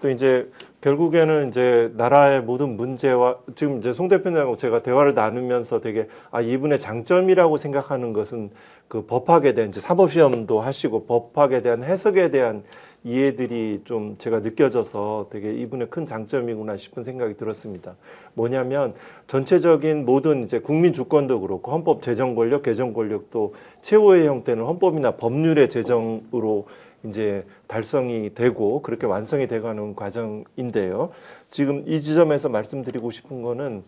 또 이제 결국에는 이제 나라의 모든 문제와 지금 이제 송 대표님하고 제가 대화를 나누면서 되게 이분의 장점이라고 생각하는 것은 그 법학에 대한 이제 사법시험도 하시고 법학에 대한 해석에 대한 이해들이 좀 제가 느껴져서 되게 이분의 큰 장점이구나 싶은 생각이 들었습니다. 뭐냐면 전체적인 모든 이제 국민 주권도 그렇고 헌법 제정 권력, 개정 권력도 최후의 형태는 헌법이나 법률의 제정으로 이제 달성이 되고 그렇게 완성이 돼가는 과정인데요. 지금 이 지점에서 말씀드리고 싶은 거는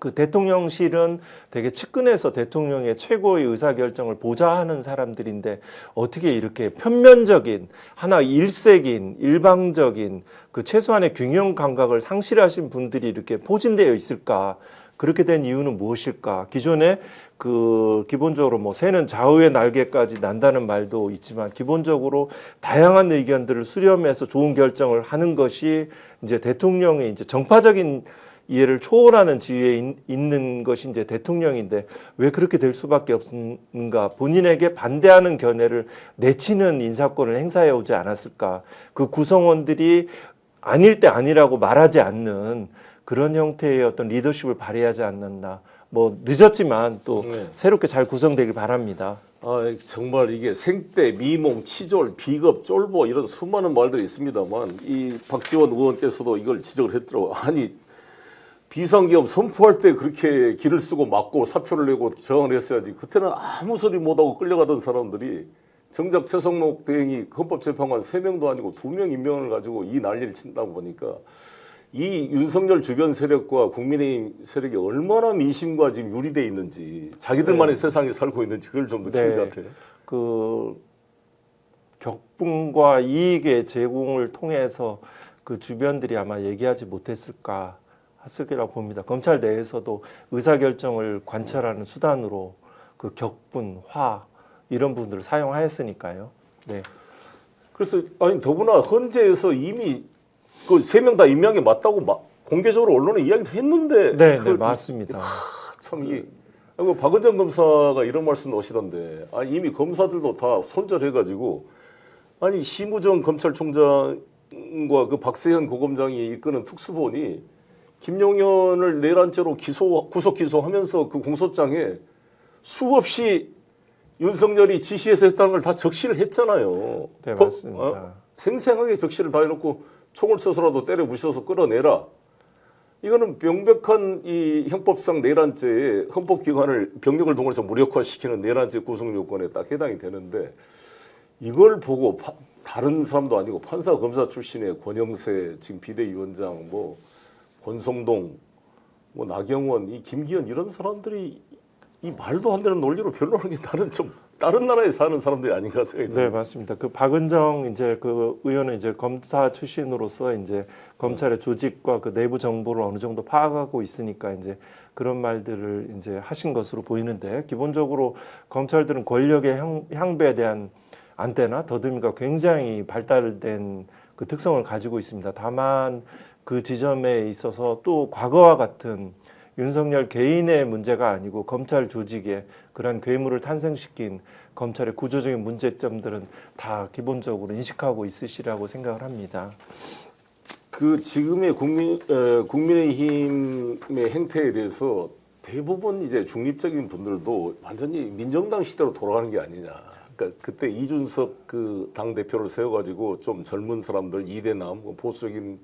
그 대통령실은 되게 측근에서 대통령의 최고의 의사결정을 보좌하는 사람들인데 어떻게 이렇게 편면적인 하나 일색인 일방적인 그 최소한의 균형 감각을 상실하신 분들이 이렇게 포진되어 있을까? 그렇게 된 이유는 무엇일까? 기존에 그 기본적으로 뭐 새는 좌우의 날개까지 난다는 말도 있지만 기본적으로 다양한 의견들을 수렴해서 좋은 결정을 하는 것이 이제 대통령의 이제 정파적인 이해를 초월하는 지위에 있는 것이 이제 대통령인데 왜 그렇게 될 수밖에 없는가? 본인에게 반대하는 견해를 내치는 인사권을 행사해 오지 않았을까? 그 구성원들이 아닐 때 아니라고 말하지 않는 그런 형태의 어떤 리더십을 발휘하지 않는다. 뭐 늦었지만 또 새롭게 잘 구성되길 바랍니다. 정말 이게 생떼, 미몽, 치졸, 비겁, 쫄보 이런 수많은 말들이 있습니다만 이 박지원 의원께서도 이걸 지적을 했더라고요. 아니 비상계엄 선포할 때 그렇게 길을 쓰고 막고 사표를 내고 저항을 했어야지. 그때는 아무 소리 못하고 끌려가던 사람들이 정작 최상목 대행이 헌법재판관 3명도 아니고 2명 임명을 가지고 이 난리를 친다고 보니까 이 윤석열 주변 세력과 국민의힘 세력이 얼마나 민심과 지금 유리돼 있는지 자기들만의 세상에 살고 있는지 그걸 좀 느낀 것 같아요. 그 격분과 이익의 제공을 통해서 그 주변들이 아마 얘기하지 못했을까 했을거라고 봅니다. 검찰 내에서도 의사결정을 관철하는 수단으로 그 격분, 화 이런 부분들을 사용하였으니까요. 네. 그래서 아니 더구나 헌재에서 이미 그 3명 다 임명이 맞다고 공개적으로 언론에 이야기를 했는데. 네, 맞습니다. 참 이게 박은정 검사가 이런 말씀 하시던데 이미 검사들도 다 손절해가지고 아니 심우정 검찰총장과 그 박세현 고검장이 이끄는 특수본이 김용현을 내란죄로 구속 기소하면서 그 공소장에 수없이 윤석열이 지시해서 했다는 걸 다 적시를 했잖아요. 네, 맞습니다. 생생하게 적시를 다 해놓고 총을 쏘서라도 때려 부셔서 끌어내라. 이거는 명백한 이 형법상 내란죄에 헌법기관을 병력을 동원해서 무력화시키는 내란죄 구성 요건에 딱 해당이 되는데 이걸 보고 다른 사람도 아니고 판사 검사 출신의 권영세 지금 비대위원장 뭐 권성동 뭐 나경원 이 김기현 이런 사람들이 이 말도 안 되는 논리로 변론하는 게 다른 나라에 사는 사람들이 아닌가 생각이 듭니다. 네, 맞습니다. 그 박은정 이제 그 의원은 이제 검사 출신으로서 이제 검찰의 조직과 그 내부 정보를 어느 정도 파악하고 있으니까 이제 그런 말들을 이제 하신 것으로 보이는데 기본적으로 검찰들은 권력의 향배에 대한 안테나 더듬이가 굉장히 발달된 그 특성을 가지고 있습니다. 다만 그 지점에 있어서 또 과거와 같은 윤석열 개인의 문제가 아니고 검찰 조직의 그러한 괴물을 탄생시킨 검찰의 구조적인 문제점들은 다 기본적으로 인식하고 있으시라고 생각을 합니다. 그 지금의 국민의힘의 행태에 대해서 대부분 이제 중립적인 분들도 완전히 민정당 시대로 돌아가는 게 아니냐. 그러니까 그때 이준석 그 당 대표를 세워가지고 좀 젊은 사람들 이대남 보수적인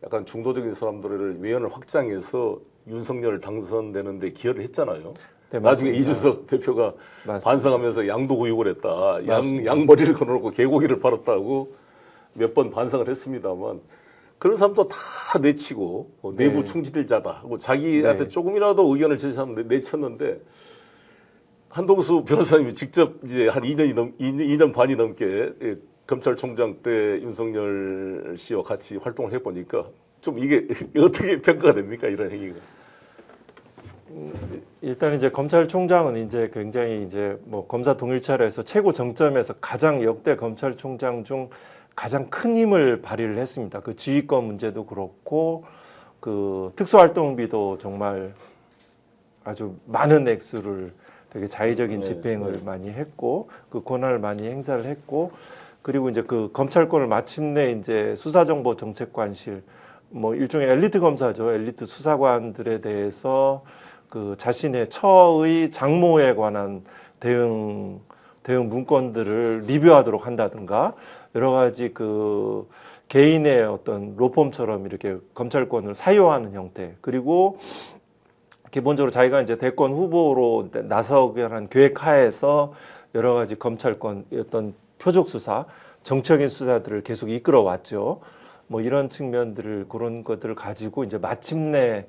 약간 중도적인 사람들을 외연을 확장해서 윤석열 당선되는데 기여를 했잖아요. 네, 나중에 맞습니다. 이준석 대표가 맞습니다. 반성하면서 양도 구육을 했다. 맞습니다. 양머리를 걸어놓고 개고기를 팔았다고 몇 번 반성을 했습니다만 그런 사람도 다 내치고 내부 네. 충실자다 하고 자기한테 네. 조금이라도 의견을 제시하면 내쳤는데 한동수 변호사님이 직접 이제 한 2년 반이 넘게 검찰총장 때 윤석열 씨와 같이 활동을 해보니까 좀 이게 어떻게 평가가 됩니까? 이런 행위가. 일단 이제 검찰총장은 이제 굉장히 이제 뭐 검사 동일차로 해서 최고 정점에서 가장 역대 검찰총장 중 가장 큰 힘을 발휘를 했습니다. 그 지휘권 문제도 그렇고 그 특수활동비도 정말 아주 많은 액수를 되게 자의적인 집행을 많이 했고 그 권한을 많이 행사를 했고 그리고 이제 그 검찰권을 마침내 이제 수사정보정책관실 뭐 일종의 엘리트 검사죠. 엘리트 수사관들에 대해서 그 자신의 처의 장모에 관한 대응 문건들을 리뷰하도록 한다든가 여러 가지 그 개인의 어떤 로펌처럼 이렇게 검찰권을 사유하는 형태 그리고 기본적으로 자기가 이제 대권 후보로 나서기로 계획 하에서 여러 가지 검찰권 어떤 표적 수사, 정적인 수사들을 계속 이끌어 왔죠. 뭐 이런 측면들을 그런 것들을 가지고 이제 마침내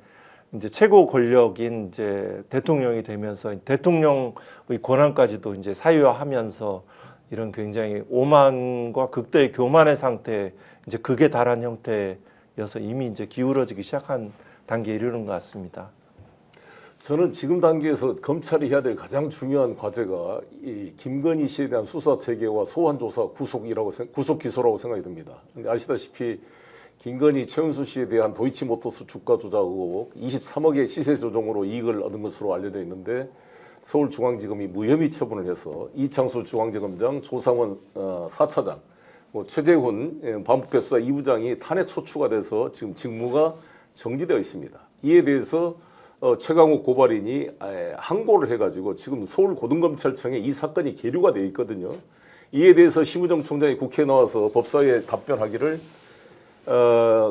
이제 최고 권력인 이제 대통령이 되면서 대통령의 권한까지도 이제 사유화하면서 이런 굉장히 오만과 극도의 교만의 상태 이제 극에 달한 형태여서 이미 이제 기울어지기 시작한 단계에 이르는 것 같습니다. 저는 지금 단계에서 검찰이 해야 될 가장 중요한 과제가 이 김건희 씨에 대한 수사 체계와 소환 조사 구속 기소라고 생각이 듭니다. 근데 아시다시피 김건희 최은수 씨에 대한 도이치모터스 주가 조작 의혹 23억의 시세 조정으로 이익을 얻은 것으로 알려져 있는데 서울중앙지검이 무혐의 처분을 해서 이창수 중앙지검장, 조상원 4차장, 최재훈 반부패수사 2부장이 탄핵 소추가 돼서 지금 직무가 정지되어 있습니다. 이에 대해서 최강욱 고발인이 항고를 해가지고 지금 서울고등검찰청에 이 사건이 계류가 되어 있거든요. 이에 대해서 심우정 총장이 국회에 나와서 법사위에 답변하기를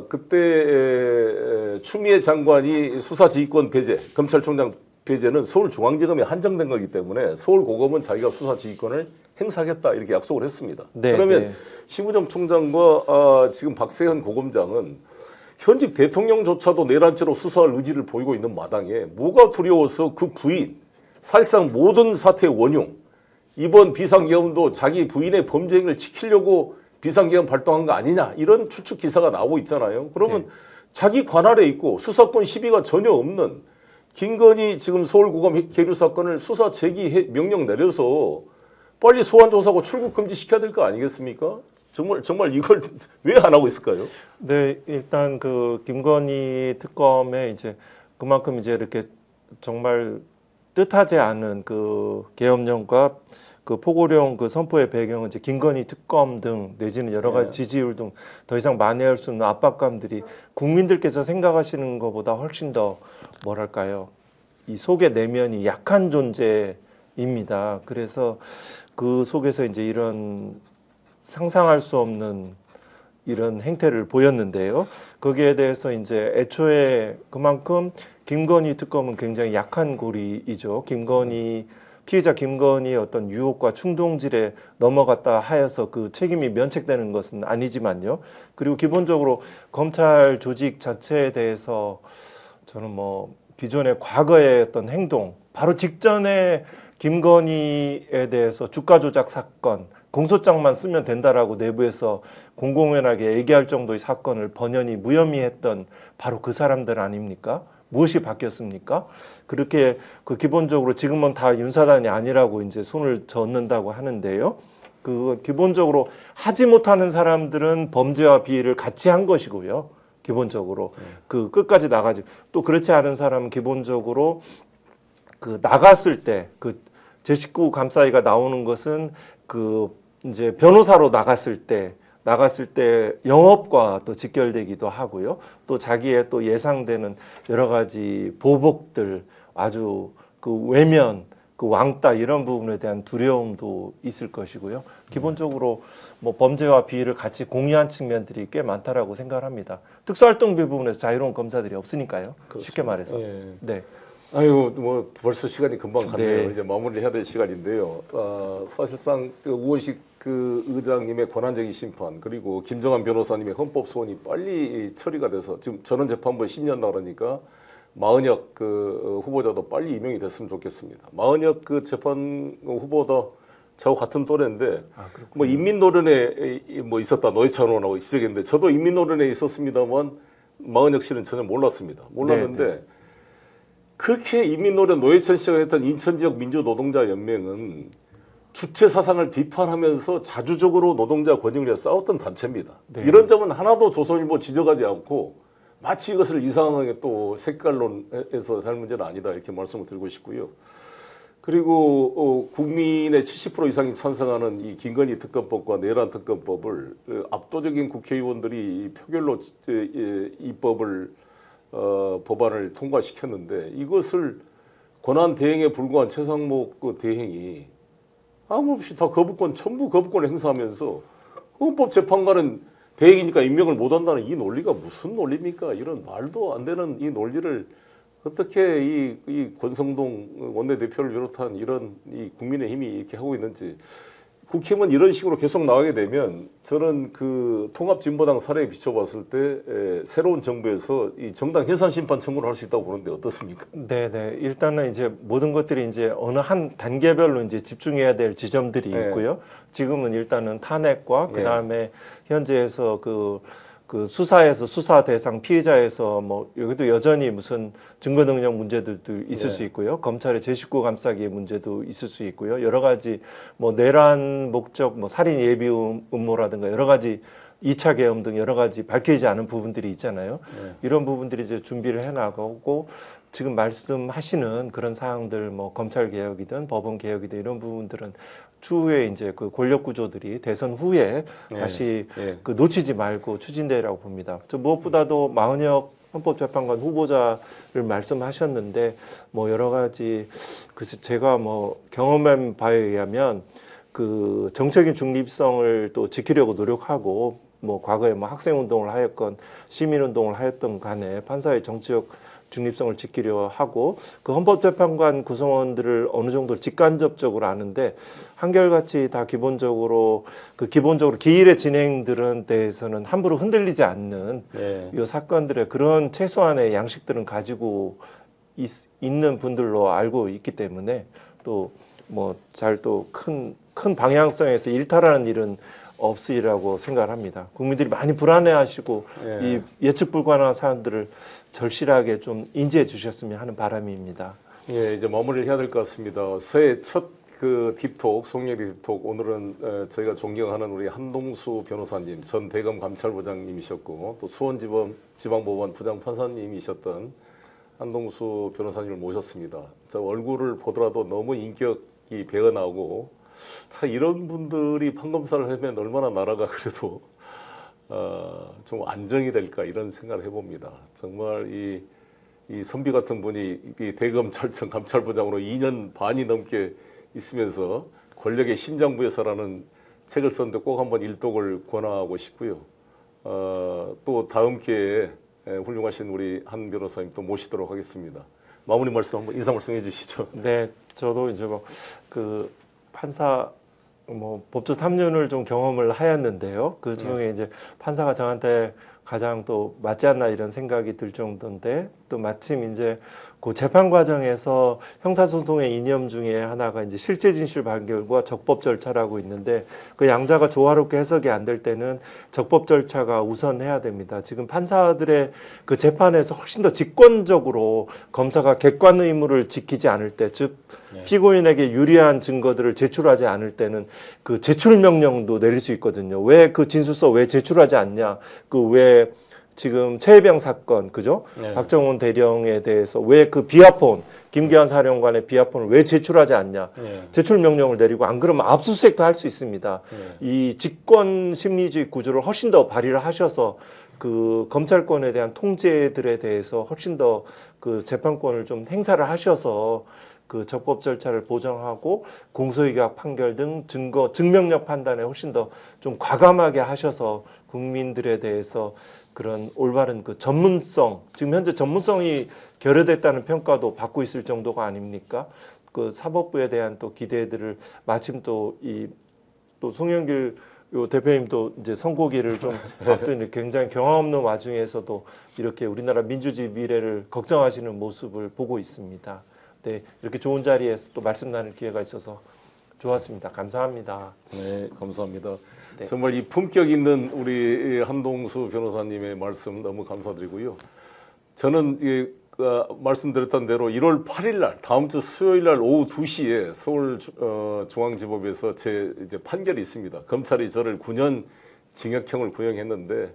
그때 추미애 장관이 수사지휘권 배제, 검찰총장 배제는 서울중앙지검에 한정된 거기 때문에 서울고검은 자기가 수사지휘권을 행사하겠다 이렇게 약속을 했습니다. 네, 그러면 네. 심우정 총장과 지금 박세현 고검장은 현직 대통령조차도 내란죄로 수사할 의지를 보이고 있는 마당에 뭐가 두려워서 그 부인, 사실상 모든 사태의 원흉, 이번 비상계엄도 자기 부인의 범죄 행위를 지키려고 비상계엄 발동한 거 아니냐 이런 추측 기사가 나오고 있잖아요. 그러면 네. 자기 관할에 있고 수사권 시비가 전혀 없는 김건희 지금 서울고검 계류 사건을 수사 제기 명령 내려서 빨리 소환 조사하고 출국 금지 시켜야 될 거 아니겠습니까? 정말 이걸 왜 안 하고 있을까요? 네, 일단 그 김건희 특검에 이제 그만큼 이제 이렇게 정말 뜻하지 않은 그 계엄령과 그 포고령 그 선포의 배경은 이제 김건희 특검 등 내지는 여러 가지 지지율 등 더 이상 만회할 수 없는 압박감들이 국민들께서 생각하시는 것보다 훨씬 더 뭐랄까요? 이 속의 내면이 약한 존재입니다. 그래서 그 속에서 이제 이런 상상할 수 없는 이런 행태를 보였는데요. 거기에 대해서 이제 애초에 그만큼 김건희 특검은 굉장히 약한 고리이죠. 피해자 김건희의 어떤 유혹과 충동질에 넘어갔다 하여서 그 책임이 면책되는 것은 아니지만요. 그리고 기본적으로 검찰 조직 자체에 대해서 저는 뭐 기존의 과거의 어떤 행동, 바로 직전에 김건희에 대해서 주가 조작 사건, 공소장만 쓰면 된다라고 내부에서 공공연하게 얘기할 정도의 사건을 번연히 무혐의 했던 바로 그 사람들 아닙니까? 무엇이 바뀌었습니까? 그렇게 그 기본적으로 지금은 다 윤사단이 아니라고 이제 손을 젓는다고 하는데요. 그 기본적으로 하지 못하는 사람들은 범죄와 비위를 같이 한 것이고요. 기본적으로 그 끝까지 나가지 또 그렇지 않은 사람은 기본적으로 그 나갔을 때 그 제 식구 감사위가 나오는 것은 그 이제 변호사로 나갔을 때 영업과 또 직결되기도 하고요. 또 자기의 또 예상되는 여러 가지 보복들 아주 그 외면 그 왕따 이런 부분에 대한 두려움도 있을 것이고요. 기본적으로 뭐 범죄와 비위를 같이 공유한 측면들이 꽤 많다라고 생각을 합니다. 특수활동비 부분에서 자유로운 검사들이 없으니까요. 그렇습니다. 쉽게 말해서. 예. 네. 아유, 뭐 벌써 시간이 금방 갔네요. 네. 이제 마무리해야 될 시간인데요. 사실상 그 우원식 그 의장님의 권한쟁의 심판 그리고 김정한 변호사님의 헌법 소원이 빨리 처리가 돼서 지금 전원재판부에 10년 나가니까 마은혁 그 후보자도 빨리 임명이 됐으면 좋겠습니다. 마은혁 그 재판 후보도 저하고 같은 또래인데 뭐 인민노련에 뭐 있었다 노회찬 의원하고 지적했는데 저도 인민노련에 있었습니다만 마은혁 씨는 전혀 몰랐습니다. 몰랐는데. 네, 네. 그렇게 인민노련 노회찬 씨가 했던 인천지역 민주노동자연맹은 주체 사상을 비판하면서 자주적으로 노동자 권익을 위해 싸웠던 단체입니다. 네. 이런 점은 하나도 조선일보 지적하지 않고 마치 이것을 이상하게 또 색깔론에서 할 문제는 아니다 이렇게 말씀을 드리고 싶고요. 그리고 국민의 70% 이상이 찬성하는 이 김건희 특검법과 내란 특검법을 압도적인 국회의원들이 표결로 입법을 법안을 통과시켰는데 이것을 권한 대행에 불과한 최상목 그 대행이 아무 없이 다 거부권 전부 거부권을 행사하면서 헌법재판관은 대행이니까 임명을 못한다는 이 논리가 무슨 논리입니까? 이런 말도 안 되는 이 논리를 어떻게 이 권성동 원내대표를 비롯한 이런 이 국민의힘이 이렇게 하고 있는지 국힘은 이런 식으로 계속 나가게 되면 저는 그 통합진보당 사례에 비춰봤을 때 새로운 정부에서 이 정당 해산 심판 청구를 할 수 있다고 보는데 어떻습니까? 네네. 일단은 이제 모든 것들이 이제 어느 한 단계별로 이제 집중해야 될 지점들이 네. 있고요. 지금은 일단은 탄핵과 네. 그 다음에 현재에서 그 수사에서 수사 대상 피해자에서 뭐 여기도 여전히 무슨 증거 능력 문제들도 있을 네. 수 있고요. 검찰의 제19 감싸기의 문제도 있을 수 있고요. 여러 가지 뭐 내란 목적, 뭐 살인 예비 음모라든가 여러 가지 2차 계엄 등 여러 가지 밝혀지지 않은 부분들이 있잖아요. 네. 이런 부분들이 이제 준비를 해 나가고 지금 말씀하시는 그런 사항들 뭐 검찰 개혁이든 법원 개혁이든 이런 부분들은 추후에 이제 그 권력 구조들이 대선 후에 네. 다시 네. 그 놓치지 말고 추진되라고 봅니다. 저 무엇보다도 마은혁 헌법재판관 후보자를 말씀하셨는데 뭐 여러 가지 글쎄 제가 뭐 경험한 바에 의하면 그 정책인 중립성을 또 지키려고 노력하고 뭐 과거에 뭐 학생 운동을 하였건 시민 운동을 하였던 간에 판사의 정치적 중립성을 지키려 하고 그 헌법재판관 구성원들을 어느 정도 직간접적으로 아는데 한결같이 다 기본적으로 기일의 진행들은 대해서는 함부로 흔들리지 않는 네. 이 사건들의 그런 최소한의 양식들은 가지고 있는 분들로 알고 있기 때문에 또 뭐 잘 또 큰 방향성에서 일탈하는 일은 없으리라고 생각을 합니다. 국민들이 많이 불안해하시고 예. 이 예측 불가능한 사안들을 절실하게 좀 인지해 주셨으면 하는 바람입니다. 예, 이제 마무리를 해야 될 것 같습니다. 새해 첫 그 딥톡, 송예리 딥톡, 오늘은 저희가 존경하는 우리 한동수 변호사님, 전 대검 감찰부장님이셨고 또 수원지법 지방법원 부장판사님이셨던 한동수 변호사님을 모셨습니다. 저 얼굴을 보더라도 너무 인격이 배어나고 이런 분들이 판검사를 하면 얼마나 나라가 그래도 좀 안정이 될까 이런 생각을 해봅니다. 정말 이 선비 같은 분이 이 대검찰청 감찰부장으로 2년 반이 넘게 있으면서 권력의 심장부에서라는 책을 썼는데 꼭 한번 일독을 권하고 싶고요. 또 다음 기회에 훌륭하신 우리 한 변호사님 또 모시도록 하겠습니다. 마무리 말씀 한번 인사 말씀해 주시죠. 네, 저도 이제 뭐 그 판사 뭐 법조 3년을 좀 경험을 하였는데요. 그 중에 이제 판사가 저한테 가장 또 맞지 않나 이런 생각이 들 정도인데 또 마침 이제 그 재판 과정에서 형사소송의 이념 중에 하나가 이제 실제 진실 판결과 적법 절차라고 있는데 그 양자가 조화롭게 해석이 안 될 때는 적법 절차가 우선해야 됩니다. 지금 판사들의 그 재판에서 훨씬 더 직권적으로 검사가 객관 의무를 지키지 않을 때, 즉 피고인에게 유리한 증거들을 제출하지 않을 때는 그 제출 명령도 내릴 수 있거든요. 왜 그 진술서 왜 제출하지 않냐? 그 왜 지금 최혜병 사건 그죠? 네. 박정훈 대령에 대해서 왜 그 비아폰 김기환 사령관의 비아폰을 왜 제출하지 않냐? 네. 제출 명령을 내리고 안 그러면 압수수색도 할 수 있습니다. 네. 이 직권 심리주의 구조를 훨씬 더 발휘를 하셔서 그 검찰권에 대한 통제들에 대해서 훨씬 더 그 재판권을 좀 행사를 하셔서 그 적법 절차를 보장하고 공소유격 판결 등 증명력 판단에 훨씬 더 좀 과감하게 하셔서 국민들에 대해서 그런 올바른 그 전문성, 지금 현재 전문성이 결여됐다는 평가도 받고 있을 정도가 아닙니까? 그 사법부에 대한 또 기대들을 마침 또 송영길 요 대표님도 이제 선고기를 좀 앞둔 굉장히 경험 없는 와중에서도 이렇게 우리나라 민주주의 미래를 걱정하시는 모습을 보고 있습니다. 네, 이렇게 좋은 자리에서 또 말씀 나눌 기회가 있어서 좋았습니다. 감사합니다. 네, 감사합니다. 네. 정말 이 품격 있는 우리 한동수 변호사님의 말씀 너무 감사드리고요. 저는 말씀드렸던 대로 1월 8일 날 다음 주 수요일 날 오후 2시에 서울 중앙지법에서 제 이제 판결이 있습니다. 검찰이 저를 9년 징역형을 구형했는데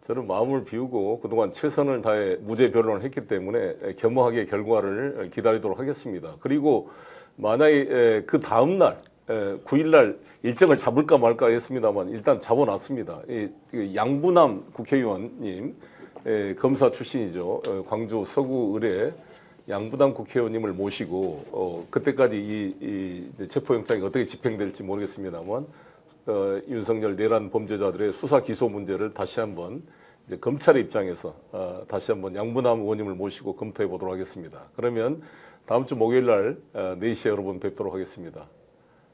저는 마음을 비우고 그동안 최선을 다해 무죄 변론을 했기 때문에 겸허하게 결과를 기다리도록 하겠습니다. 그리고 만약에 그 다음 날 9일 날 일정을 잡을까 말까 했습니다만 일단 잡아놨습니다. 양부남 국회의원님 검사 출신이죠. 광주 서구 의뢰 양부남 국회의원님을 모시고 그때까지 이 체포영장이 어떻게 집행될지 모르겠습니다만 윤석열 내란 범죄자들의 수사 기소 문제를 다시 한번 이제 검찰의 입장에서 다시 한번 양부남 의원님을 모시고 검토해 보도록 하겠습니다. 그러면 다음 주 목요일 날 4시에 여러분 뵙도록 하겠습니다.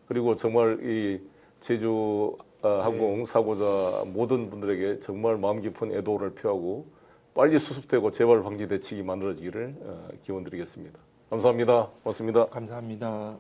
그리고 정말 이 제주 항공 사고자 모든 분들에게 정말 마음 깊은 애도를 표하고 빨리 수습되고 재발 방지 대책이 만들어지기를 기원드리겠습니다. 감사합니다. 고맙습니다. 감사합니다.